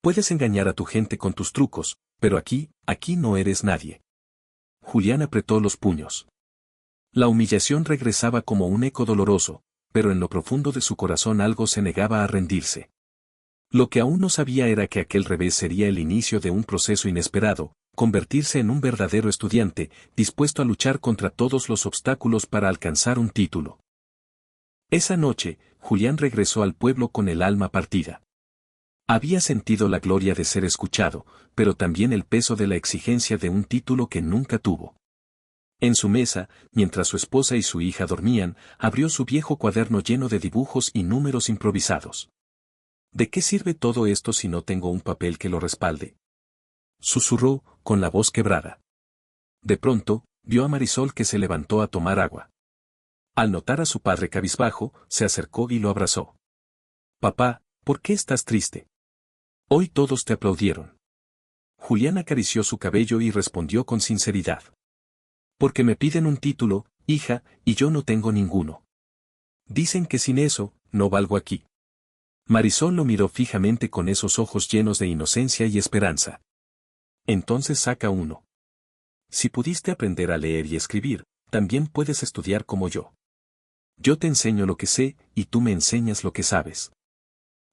Puedes engañar a tu gente con tus trucos, pero aquí no eres nadie». Julián apretó los puños. La humillación regresaba como un eco doloroso, pero en lo profundo de su corazón algo se negaba a rendirse. Lo que aún no sabía era que aquel revés sería el inicio de un proceso inesperado, convertirse en un verdadero estudiante, dispuesto a luchar contra todos los obstáculos para alcanzar un título. Esa noche, Julián regresó al pueblo con el alma partida. Había sentido la gloria de ser escuchado, pero también el peso de la exigencia de un título que nunca tuvo. En su mesa, mientras su esposa y su hija dormían, abrió su viejo cuaderno lleno de dibujos y números improvisados. «¿De qué sirve todo esto si no tengo un papel que lo respalde?», susurró, con la voz quebrada. De pronto, vio a Marisol que se levantó a tomar agua. Al notar a su padre cabizbajo, se acercó y lo abrazó. «Papá, ¿por qué estás triste? Hoy todos te aplaudieron». Julián acarició su cabello y respondió con sinceridad. «Porque me piden un título, hija, y yo no tengo ninguno. Dicen que sin eso, no valgo aquí». Marisol lo miró fijamente con esos ojos llenos de inocencia y esperanza. «Entonces saca uno. Si pudiste aprender a leer y escribir, también puedes estudiar como yo. Yo te enseño lo que sé, y tú me enseñas lo que sabes».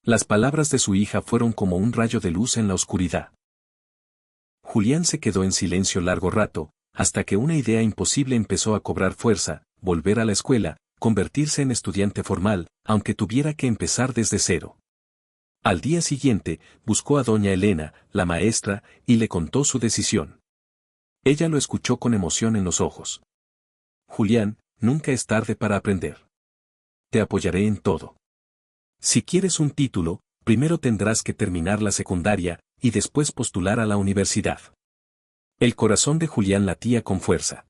Las palabras de su hija fueron como un rayo de luz en la oscuridad. Julián se quedó en silencio largo rato, hasta que una idea imposible empezó a cobrar fuerza: volver a la escuela, convertirse en estudiante formal, aunque tuviera que empezar desde cero. Al día siguiente, buscó a doña Elena, la maestra, y le contó su decisión. Ella lo escuchó con emoción en los ojos. «Julián, nunca es tarde para aprender. Te apoyaré en todo. Si quieres un título, primero tendrás que terminar la secundaria, y después postular a la universidad». El corazón de Julián latía con fuerza.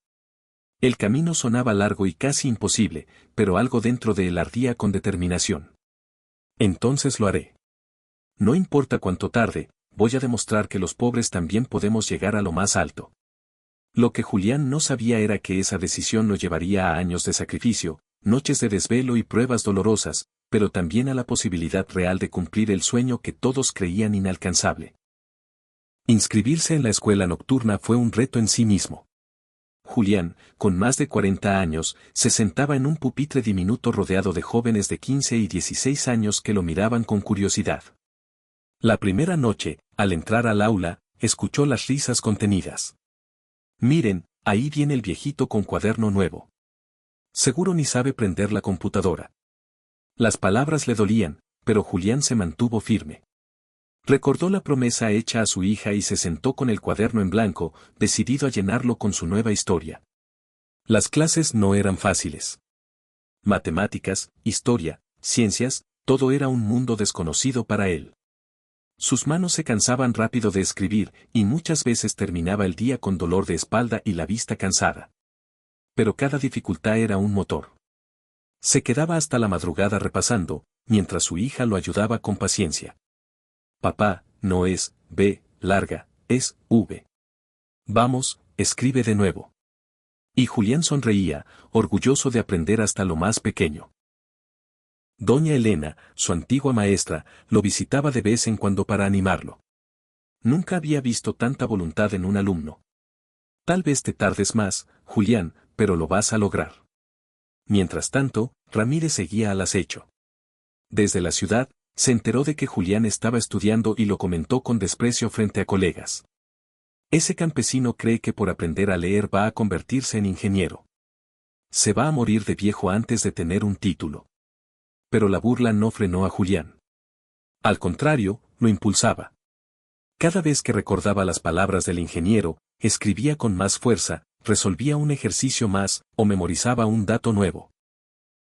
El camino sonaba largo y casi imposible, pero algo dentro de él ardía con determinación. «Entonces lo haré. No importa cuánto tarde, voy a demostrar que los pobres también podemos llegar a lo más alto». Lo que Julián no sabía era que esa decisión lo llevaría a años de sacrificio, noches de desvelo y pruebas dolorosas, pero también a la posibilidad real de cumplir el sueño que todos creían inalcanzable. Inscribirse en la escuela nocturna fue un reto en sí mismo. Julián, con más de 40 años, se sentaba en un pupitre diminuto rodeado de jóvenes de 15 y 16 años que lo miraban con curiosidad. La primera noche, al entrar al aula, escuchó las risas contenidas. «Miren, ahí viene el viejito con cuaderno nuevo. Seguro ni sabe prender la computadora». Las palabras le dolían, pero Julián se mantuvo firme. Recordó la promesa hecha a su hija y se sentó con el cuaderno en blanco, decidido a llenarlo con su nueva historia. Las clases no eran fáciles. Matemáticas, historia, ciencias, todo era un mundo desconocido para él. Sus manos se cansaban rápido de escribir, y muchas veces terminaba el día con dolor de espalda y la vista cansada. Pero cada dificultad era un motor. Se quedaba hasta la madrugada repasando, mientras su hija lo ayudaba con paciencia. Papá, no es B larga, es V. Vamos, escribe de nuevo. Y Julián sonreía, orgulloso de aprender hasta lo más pequeño. Doña Elena, su antigua maestra, lo visitaba de vez en cuando para animarlo. Nunca había visto tanta voluntad en un alumno. Tal vez te tardes más, Julián, pero lo vas a lograr. Mientras tanto, Ramírez seguía al acecho. Desde la ciudad, se enteró de que Julián estaba estudiando y lo comentó con desprecio frente a colegas. Ese campesino cree que por aprender a leer va a convertirse en ingeniero. Se va a morir de viejo antes de tener un título. Pero la burla no frenó a Julián. Al contrario, lo impulsaba. Cada vez que recordaba las palabras del ingeniero, escribía con más fuerza, resolvía un ejercicio más, o memorizaba un dato nuevo.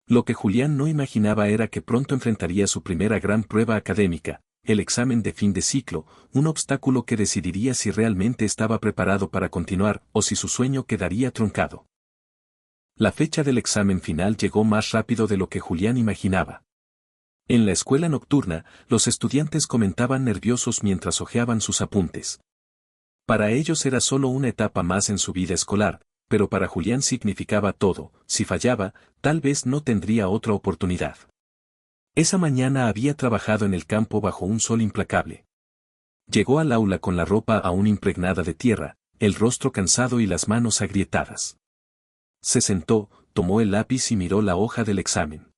Lo que Julián no imaginaba era que pronto enfrentaría su primera gran prueba académica, el examen de fin de ciclo, un obstáculo que decidiría si realmente estaba preparado para continuar o si su sueño quedaría truncado. La fecha del examen final llegó más rápido de lo que Julián imaginaba. En la escuela nocturna, los estudiantes comentaban nerviosos mientras hojeaban sus apuntes. Para ellos era solo una etapa más en su vida escolar, pero para Julián significaba todo. Si fallaba, tal vez no tendría otra oportunidad. Esa mañana había trabajado en el campo bajo un sol implacable. Llegó al aula con la ropa aún impregnada de tierra, el rostro cansado y las manos agrietadas. Se sentó, tomó el lápiz y miró la hoja del examen.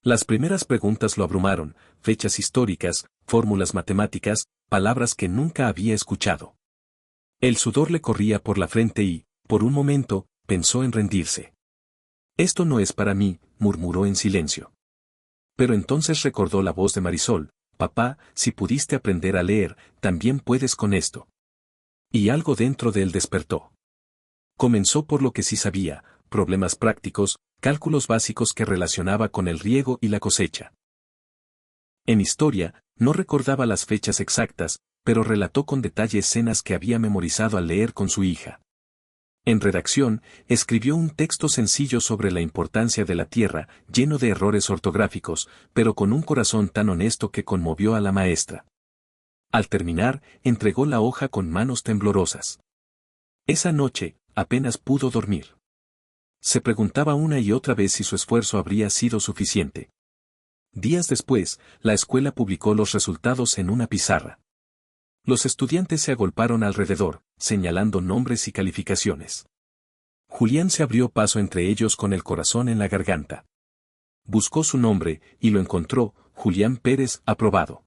Las primeras preguntas lo abrumaron, fechas históricas, fórmulas matemáticas, palabras que nunca había escuchado. El sudor le corría por la frente y, por un momento, pensó en rendirse. Esto no es para mí, murmuró en silencio. Pero entonces recordó la voz de Marisol: papá, si pudiste aprender a leer, también puedes con esto. Y algo dentro de él despertó. Comenzó por lo que sí sabía, problemas prácticos, cálculos básicos que relacionaba con el riego y la cosecha. En historia, no recordaba las fechas exactas, pero relató con detalle escenas que había memorizado al leer con su hija. En redacción, escribió un texto sencillo sobre la importancia de la tierra, lleno de errores ortográficos, pero con un corazón tan honesto que conmovió a la maestra. Al terminar, entregó la hoja con manos temblorosas. Esa noche, apenas pudo dormir. Se preguntaba una y otra vez si su esfuerzo habría sido suficiente. Días después, la escuela publicó los resultados en una pizarra. Los estudiantes se agolparon alrededor, señalando nombres y calificaciones. Julián se abrió paso entre ellos con el corazón en la garganta. Buscó su nombre, y lo encontró: Julián Pérez, aprobado.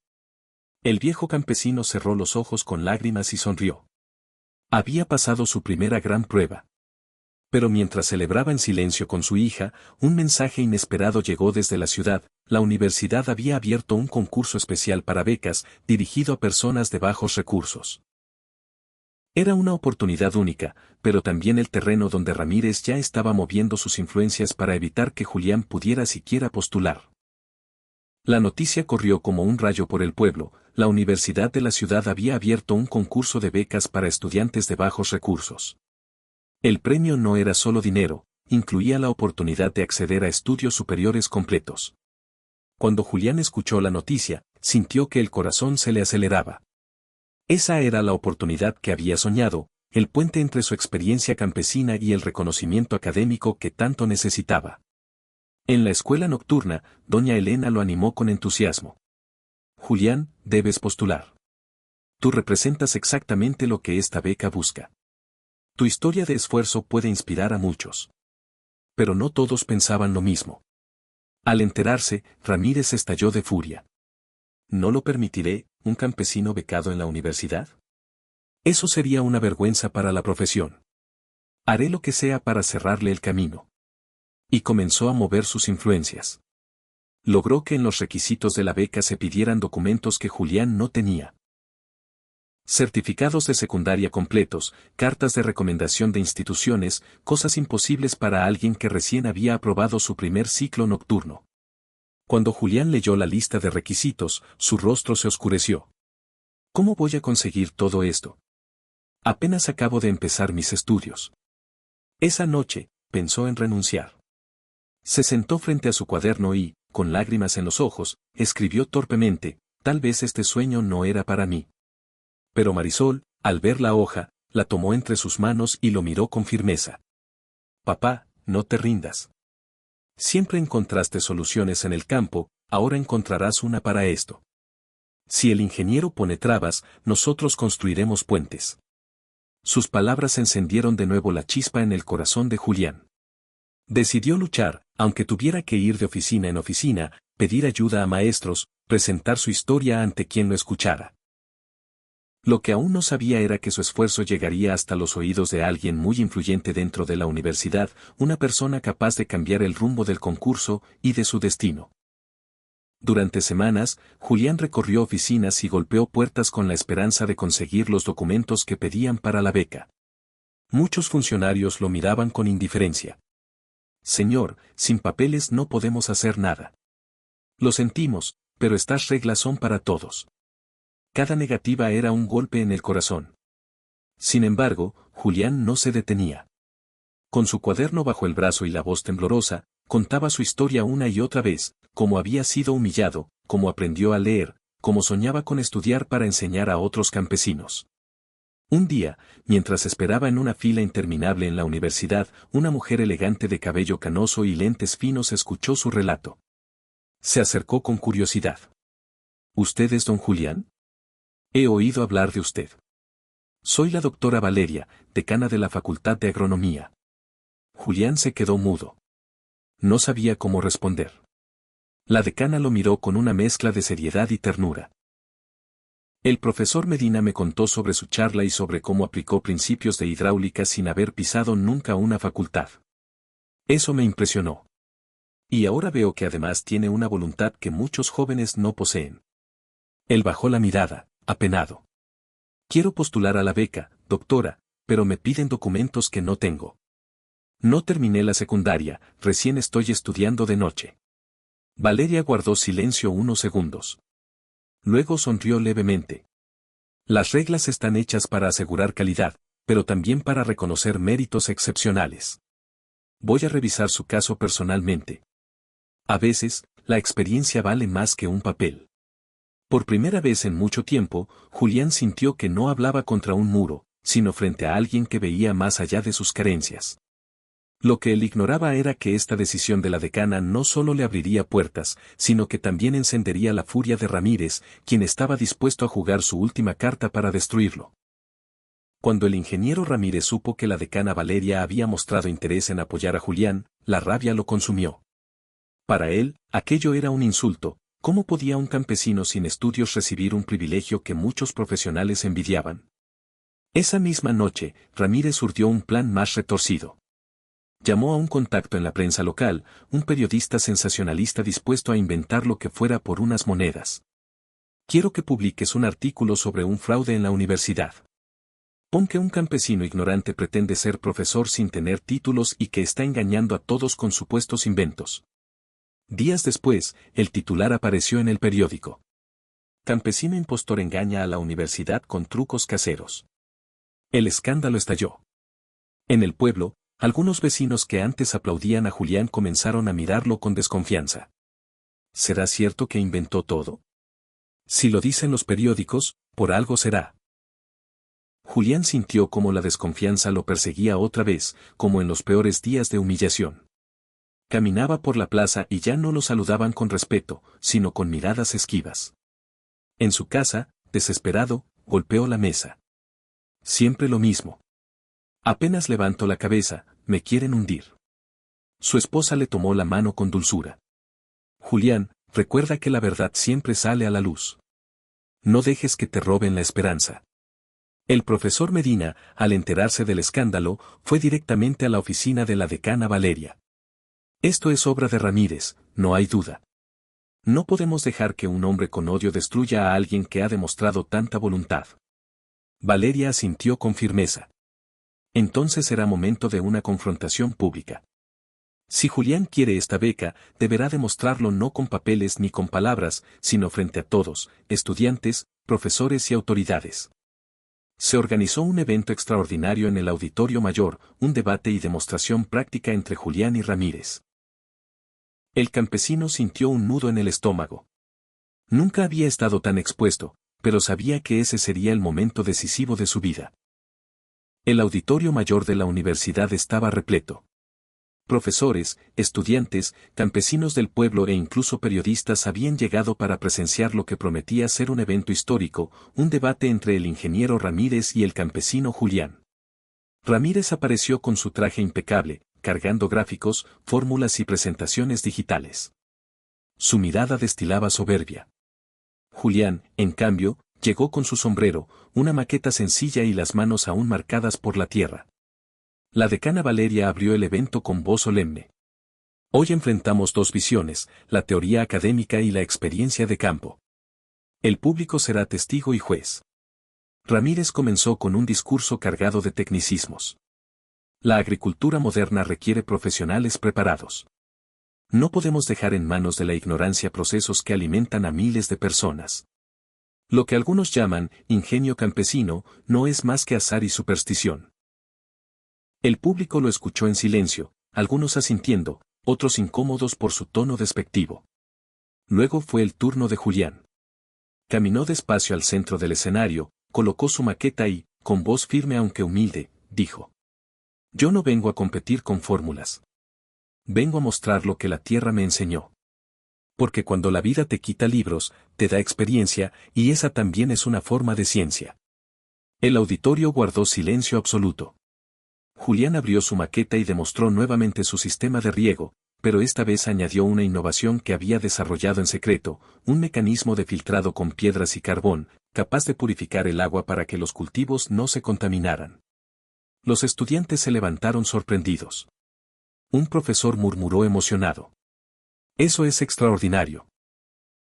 El viejo campesino cerró los ojos con lágrimas y sonrió. Había pasado su primera gran prueba. Pero mientras celebraba en silencio con su hija, un mensaje inesperado llegó desde la ciudad: la universidad había abierto un concurso especial para becas, dirigido a personas de bajos recursos. Era una oportunidad única, pero también el terreno donde Ramírez ya estaba moviendo sus influencias para evitar que Julián pudiera siquiera postular. La noticia corrió como un rayo por el pueblo: la universidad de la ciudad había abierto un concurso de becas para estudiantes de bajos recursos. El premio no era solo dinero, incluía la oportunidad de acceder a estudios superiores completos. Cuando Julián escuchó la noticia, sintió que el corazón se le aceleraba. Esa era la oportunidad que había soñado, el puente entre su experiencia campesina y el reconocimiento académico que tanto necesitaba. En la escuela nocturna, doña Elena lo animó con entusiasmo. Julián, debes postular. Tú representas exactamente lo que esta beca busca. Tu historia de esfuerzo puede inspirar a muchos. Pero no todos pensaban lo mismo. Al enterarse, Ramírez estalló de furia. ¿No lo permitiré, un campesino becado en la universidad? Eso sería una vergüenza para la profesión. Haré lo que sea para cerrarle el camino. Y comenzó a mover sus influencias. Logró que en los requisitos de la beca se pidieran documentos que Julián no tenía. Certificados de secundaria completos, cartas de recomendación de instituciones, cosas imposibles para alguien que recién había aprobado su primer ciclo nocturno. Cuando Julián leyó la lista de requisitos, su rostro se oscureció. ¿Cómo voy a conseguir todo esto? Apenas acabo de empezar mis estudios. Esa noche, pensó en renunciar. Se sentó frente a su cuaderno y, con lágrimas en los ojos, escribió torpemente, tal vez este sueño no era para mí. Pero Marisol, al ver la hoja, la tomó entre sus manos y lo miró con firmeza. Papá, no te rindas. Siempre encontraste soluciones en el campo, ahora encontrarás una para esto. Si el ingeniero pone trabas, nosotros construiremos puentes. Sus palabras encendieron de nuevo la chispa en el corazón de Julián. Decidió luchar, aunque tuviera que ir de oficina en oficina, pedir ayuda a maestros, presentar su historia ante quien lo escuchara. Lo que aún no sabía era que su esfuerzo llegaría hasta los oídos de alguien muy influyente dentro de la universidad, una persona capaz de cambiar el rumbo del concurso y de su destino. Durante semanas, Julián recorrió oficinas y golpeó puertas con la esperanza de conseguir los documentos que pedían para la beca. Muchos funcionarios lo miraban con indiferencia. Señor, sin papeles no podemos hacer nada. Lo sentimos, pero estas reglas son para todos. Cada negativa era un golpe en el corazón. Sin embargo, Julián no se detenía. Con su cuaderno bajo el brazo y la voz temblorosa, contaba su historia una y otra vez, cómo había sido humillado, cómo aprendió a leer, cómo soñaba con estudiar para enseñar a otros campesinos. Un día, mientras esperaba en una fila interminable en la universidad, una mujer elegante de cabello canoso y lentes finos escuchó su relato. Se acercó con curiosidad. ¿Usted es don Julián? He oído hablar de usted. Soy la doctora Valeria, decana de la Facultad de Agronomía. Julián se quedó mudo. No sabía cómo responder. La decana lo miró con una mezcla de seriedad y ternura. El profesor Medina me contó sobre su charla y sobre cómo aplicó principios de hidráulica sin haber pisado nunca una facultad. Eso me impresionó. Y ahora veo que además tiene una voluntad que muchos jóvenes no poseen. Él bajó la mirada, apenado. Quiero postular a la beca, doctora, pero me piden documentos que no tengo. No terminé la secundaria, recién estoy estudiando de noche. Valeria guardó silencio unos segundos. Luego sonrió levemente. Las reglas están hechas para asegurar calidad, pero también para reconocer méritos excepcionales. Voy a revisar su caso personalmente. A veces, la experiencia vale más que un papel. Por primera vez en mucho tiempo, Julián sintió que no hablaba contra un muro, sino frente a alguien que veía más allá de sus carencias. Lo que él ignoraba era que esta decisión de la decana no solo le abriría puertas, sino que también encendería la furia de Ramírez, quien estaba dispuesto a jugar su última carta para destruirlo. Cuando el ingeniero Ramírez supo que la decana Valeria había mostrado interés en apoyar a Julián, la rabia lo consumió. Para él, aquello era un insulto. ¿Cómo podía un campesino sin estudios recibir un privilegio que muchos profesionales envidiaban? Esa misma noche, Ramírez urdió un plan más retorcido. Llamó a un contacto en la prensa local, un periodista sensacionalista dispuesto a inventar lo que fuera por unas monedas. Quiero que publiques un artículo sobre un fraude en la universidad. Pon que un campesino ignorante pretende ser profesor sin tener títulos y que está engañando a todos con supuestos inventos. Días después, el titular apareció en el periódico. Campesino impostor engaña a la universidad con trucos caseros. El escándalo estalló. En el pueblo, algunos vecinos que antes aplaudían a Julián comenzaron a mirarlo con desconfianza. ¿Será cierto que inventó todo? Si lo dicen los periódicos, por algo será. Julián sintió cómo la desconfianza lo perseguía otra vez, como en los peores días de humillación. Caminaba por la plaza y ya no lo saludaban con respeto, sino con miradas esquivas. En su casa, desesperado, golpeó la mesa. Siempre lo mismo. Apenas levanto la cabeza, me quieren hundir. Su esposa le tomó la mano con dulzura. Julián, recuerda que la verdad siempre sale a la luz. No dejes que te roben la esperanza. El profesor Medina, al enterarse del escándalo, fue directamente a la oficina de la decana Valeria. Esto es obra de Ramírez, no hay duda. No podemos dejar que un hombre con odio destruya a alguien que ha demostrado tanta voluntad. Valeria asintió con firmeza. Entonces será momento de una confrontación pública. Si Julián quiere esta beca, deberá demostrarlo no con papeles ni con palabras, sino frente a todos, estudiantes, profesores y autoridades. Se organizó un evento extraordinario en el Auditorio Mayor, un debate y demostración práctica entre Julián y Ramírez. El campesino sintió un nudo en el estómago. Nunca había estado tan expuesto, pero sabía que ese sería el momento decisivo de su vida. El auditorio mayor de la universidad estaba repleto. Profesores, estudiantes, campesinos del pueblo e incluso periodistas habían llegado para presenciar lo que prometía ser un evento histórico, un debate entre el ingeniero Ramírez y el campesino Julián. Ramírez apareció con su traje impecable, cargando gráficos, fórmulas y presentaciones digitales. Su mirada destilaba soberbia. Julián, en cambio, llegó con su sombrero, una maqueta sencilla y las manos aún marcadas por la tierra. La decana Valeria abrió el evento con voz solemne. Hoy enfrentamos dos visiones, la teoría académica y la experiencia de campo. El público será testigo y juez. Ramírez comenzó con un discurso cargado de tecnicismos. La agricultura moderna requiere profesionales preparados. No podemos dejar en manos de la ignorancia procesos que alimentan a miles de personas. Lo que algunos llaman ingenio campesino no es más que azar y superstición. El público lo escuchó en silencio, algunos asintiendo, otros incómodos por su tono despectivo. Luego fue el turno de Julián. Caminó despacio al centro del escenario, colocó su maqueta y, con voz firme aunque humilde, dijo: Yo no vengo a competir con fórmulas. Vengo a mostrar lo que la tierra me enseñó. Porque cuando la vida te quita libros, te da experiencia, y esa también es una forma de ciencia. El auditorio guardó silencio absoluto. Julián abrió su maqueta y demostró nuevamente su sistema de riego, pero esta vez añadió una innovación que había desarrollado en secreto, un mecanismo de filtrado con piedras y carbón, capaz de purificar el agua para que los cultivos no se contaminaran. Los estudiantes se levantaron sorprendidos. Un profesor murmuró emocionado: Eso es extraordinario.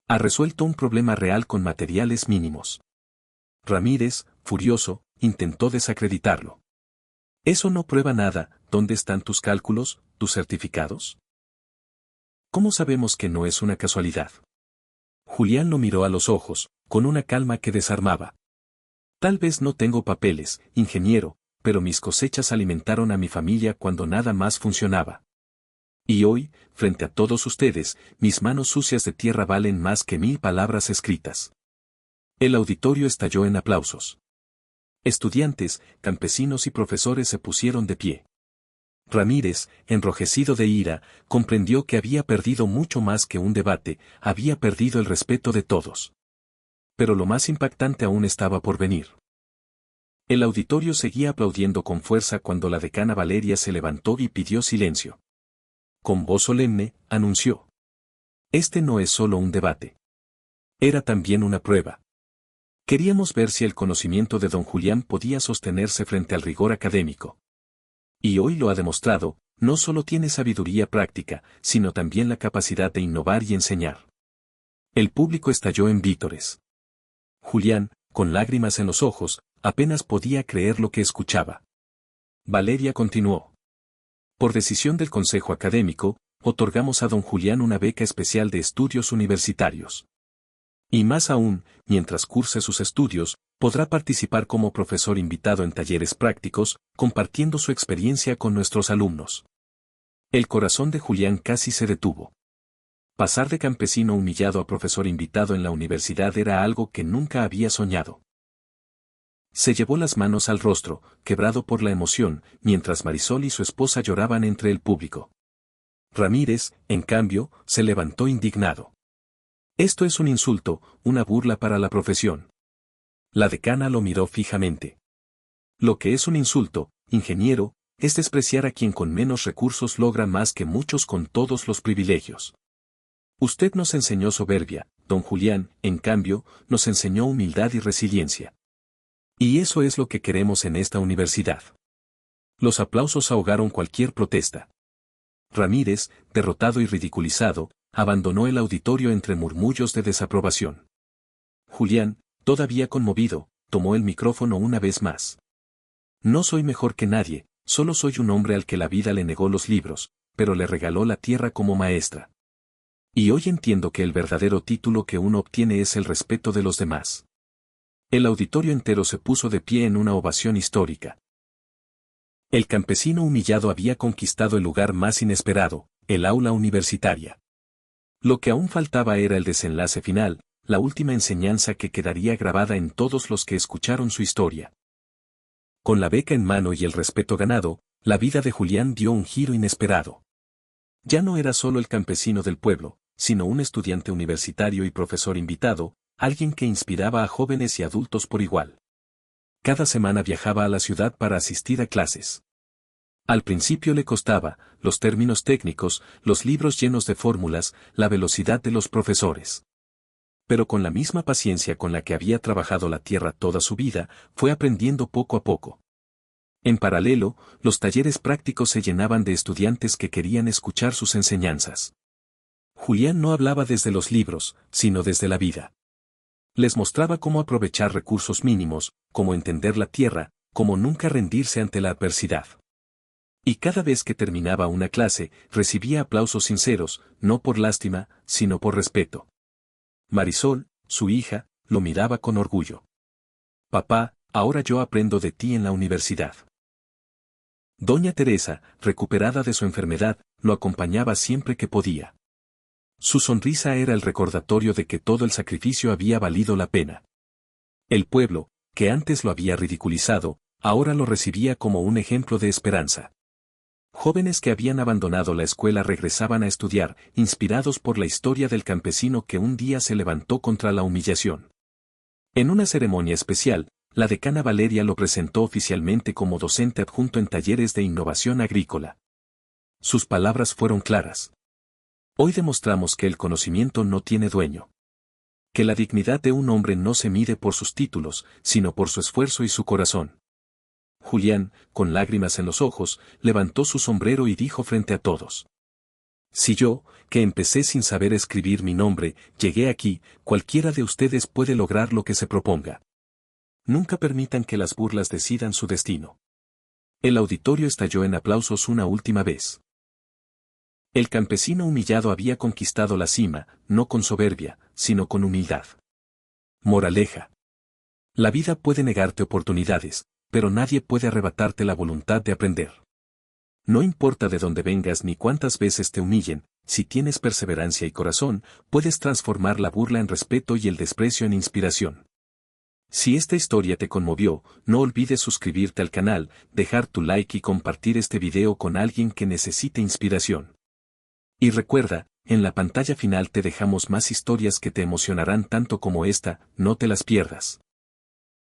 Ha resuelto un problema real con materiales mínimos. Ramírez, furioso, intentó desacreditarlo. Eso no prueba nada. ¿Dónde están tus cálculos, tus certificados? ¿Cómo sabemos que no es una casualidad? Julián lo miró a los ojos, con una calma que desarmaba. Tal vez no tengo papeles, ingeniero, pero mis cosechas alimentaron a mi familia cuando nada más funcionaba. Y hoy, frente a todos ustedes, mis manos sucias de tierra valen más que 1000 palabras escritas. El auditorio estalló en aplausos. Estudiantes, campesinos y profesores se pusieron de pie. Ramírez, enrojecido de ira, comprendió que había perdido mucho más que un debate, había perdido el respeto de todos. Pero lo más impactante aún estaba por venir. El auditorio seguía aplaudiendo con fuerza cuando la decana Valeria se levantó y pidió silencio. Con voz solemne, anunció: Este no es solo un debate. Era también una prueba. Queríamos ver si el conocimiento de don Julián podía sostenerse frente al rigor académico. Y hoy lo ha demostrado, no solo tiene sabiduría práctica, sino también la capacidad de innovar y enseñar. El público estalló en vítores. Julián, con lágrimas en los ojos, apenas podía creer lo que escuchaba. Valeria continuó: Por decisión del Consejo Académico, otorgamos a don Julián una beca especial de estudios universitarios. Y más aún, mientras curse sus estudios, podrá participar como profesor invitado en talleres prácticos, compartiendo su experiencia con nuestros alumnos. El corazón de Julián casi se detuvo. Pasar de campesino humillado a profesor invitado en la universidad era algo que nunca había soñado. Se llevó las manos al rostro, quebrado por la emoción, mientras Marisol y su esposa lloraban entre el público. Ramírez, en cambio, se levantó indignado. Esto es un insulto, una burla para la profesión. La decana lo miró fijamente. Lo que es un insulto, ingeniero, es despreciar a quien con menos recursos logra más que muchos con todos los privilegios. Usted nos enseñó soberbia, don Julián, en cambio, nos enseñó humildad y resiliencia. Y eso es lo que queremos en esta universidad. Los aplausos ahogaron cualquier protesta. Ramírez, derrotado y ridiculizado, abandonó el auditorio entre murmullos de desaprobación. Julián, todavía conmovido, tomó el micrófono una vez más. No soy mejor que nadie, solo soy un hombre al que la vida le negó los libros, pero le regaló la tierra como maestra. Y hoy entiendo que el verdadero título que uno obtiene es el respeto de los demás. El auditorio entero se puso de pie en una ovación histórica. El campesino humillado había conquistado el lugar más inesperado, el aula universitaria. Lo que aún faltaba era el desenlace final, la última enseñanza que quedaría grabada en todos los que escucharon su historia. Con la beca en mano y el respeto ganado, la vida de Julián dio un giro inesperado. Ya no era solo el campesino del pueblo, sino un estudiante universitario y profesor invitado, alguien que inspiraba a jóvenes y adultos por igual. Cada semana viajaba a la ciudad para asistir a clases. Al principio le costaba, los términos técnicos, los libros llenos de fórmulas, la velocidad de los profesores. Pero con la misma paciencia con la que había trabajado la tierra toda su vida, fue aprendiendo poco a poco. En paralelo, los talleres prácticos se llenaban de estudiantes que querían escuchar sus enseñanzas. Julián no hablaba desde los libros, sino desde la vida. Les mostraba cómo aprovechar recursos mínimos, cómo entender la tierra, cómo nunca rendirse ante la adversidad. Y cada vez que terminaba una clase, recibía aplausos sinceros, no por lástima, sino por respeto. Marisol, su hija, lo miraba con orgullo. Papá, ahora yo aprendo de ti en la universidad. Doña Teresa, recuperada de su enfermedad, lo acompañaba siempre que podía. Su sonrisa era el recordatorio de que todo el sacrificio había valido la pena. El pueblo, que antes lo había ridiculizado, ahora lo recibía como un ejemplo de esperanza. Jóvenes que habían abandonado la escuela regresaban a estudiar, inspirados por la historia del campesino que un día se levantó contra la humillación. En una ceremonia especial, la decana Valeria lo presentó oficialmente como docente adjunto en talleres de innovación agrícola. Sus palabras fueron claras. Hoy demostramos que el conocimiento no tiene dueño. Que la dignidad de un hombre no se mide por sus títulos, sino por su esfuerzo y su corazón. Julián, con lágrimas en los ojos, levantó su sombrero y dijo frente a todos: si yo, que empecé sin saber escribir mi nombre, llegué aquí, cualquiera de ustedes puede lograr lo que se proponga. Nunca permitan que las burlas decidan su destino. El auditorio estalló en aplausos una última vez. El campesino humillado había conquistado la cima, no con soberbia, sino con humildad. Moraleja. La vida puede negarte oportunidades, pero nadie puede arrebatarte la voluntad de aprender. No importa de dónde vengas ni cuántas veces te humillen, si tienes perseverancia y corazón, puedes transformar la burla en respeto y el desprecio en inspiración. Si esta historia te conmovió, no olvides suscribirte al canal, dejar tu like y compartir este video con alguien que necesite inspiración. Y recuerda, en la pantalla final te dejamos más historias que te emocionarán tanto como esta, no te las pierdas.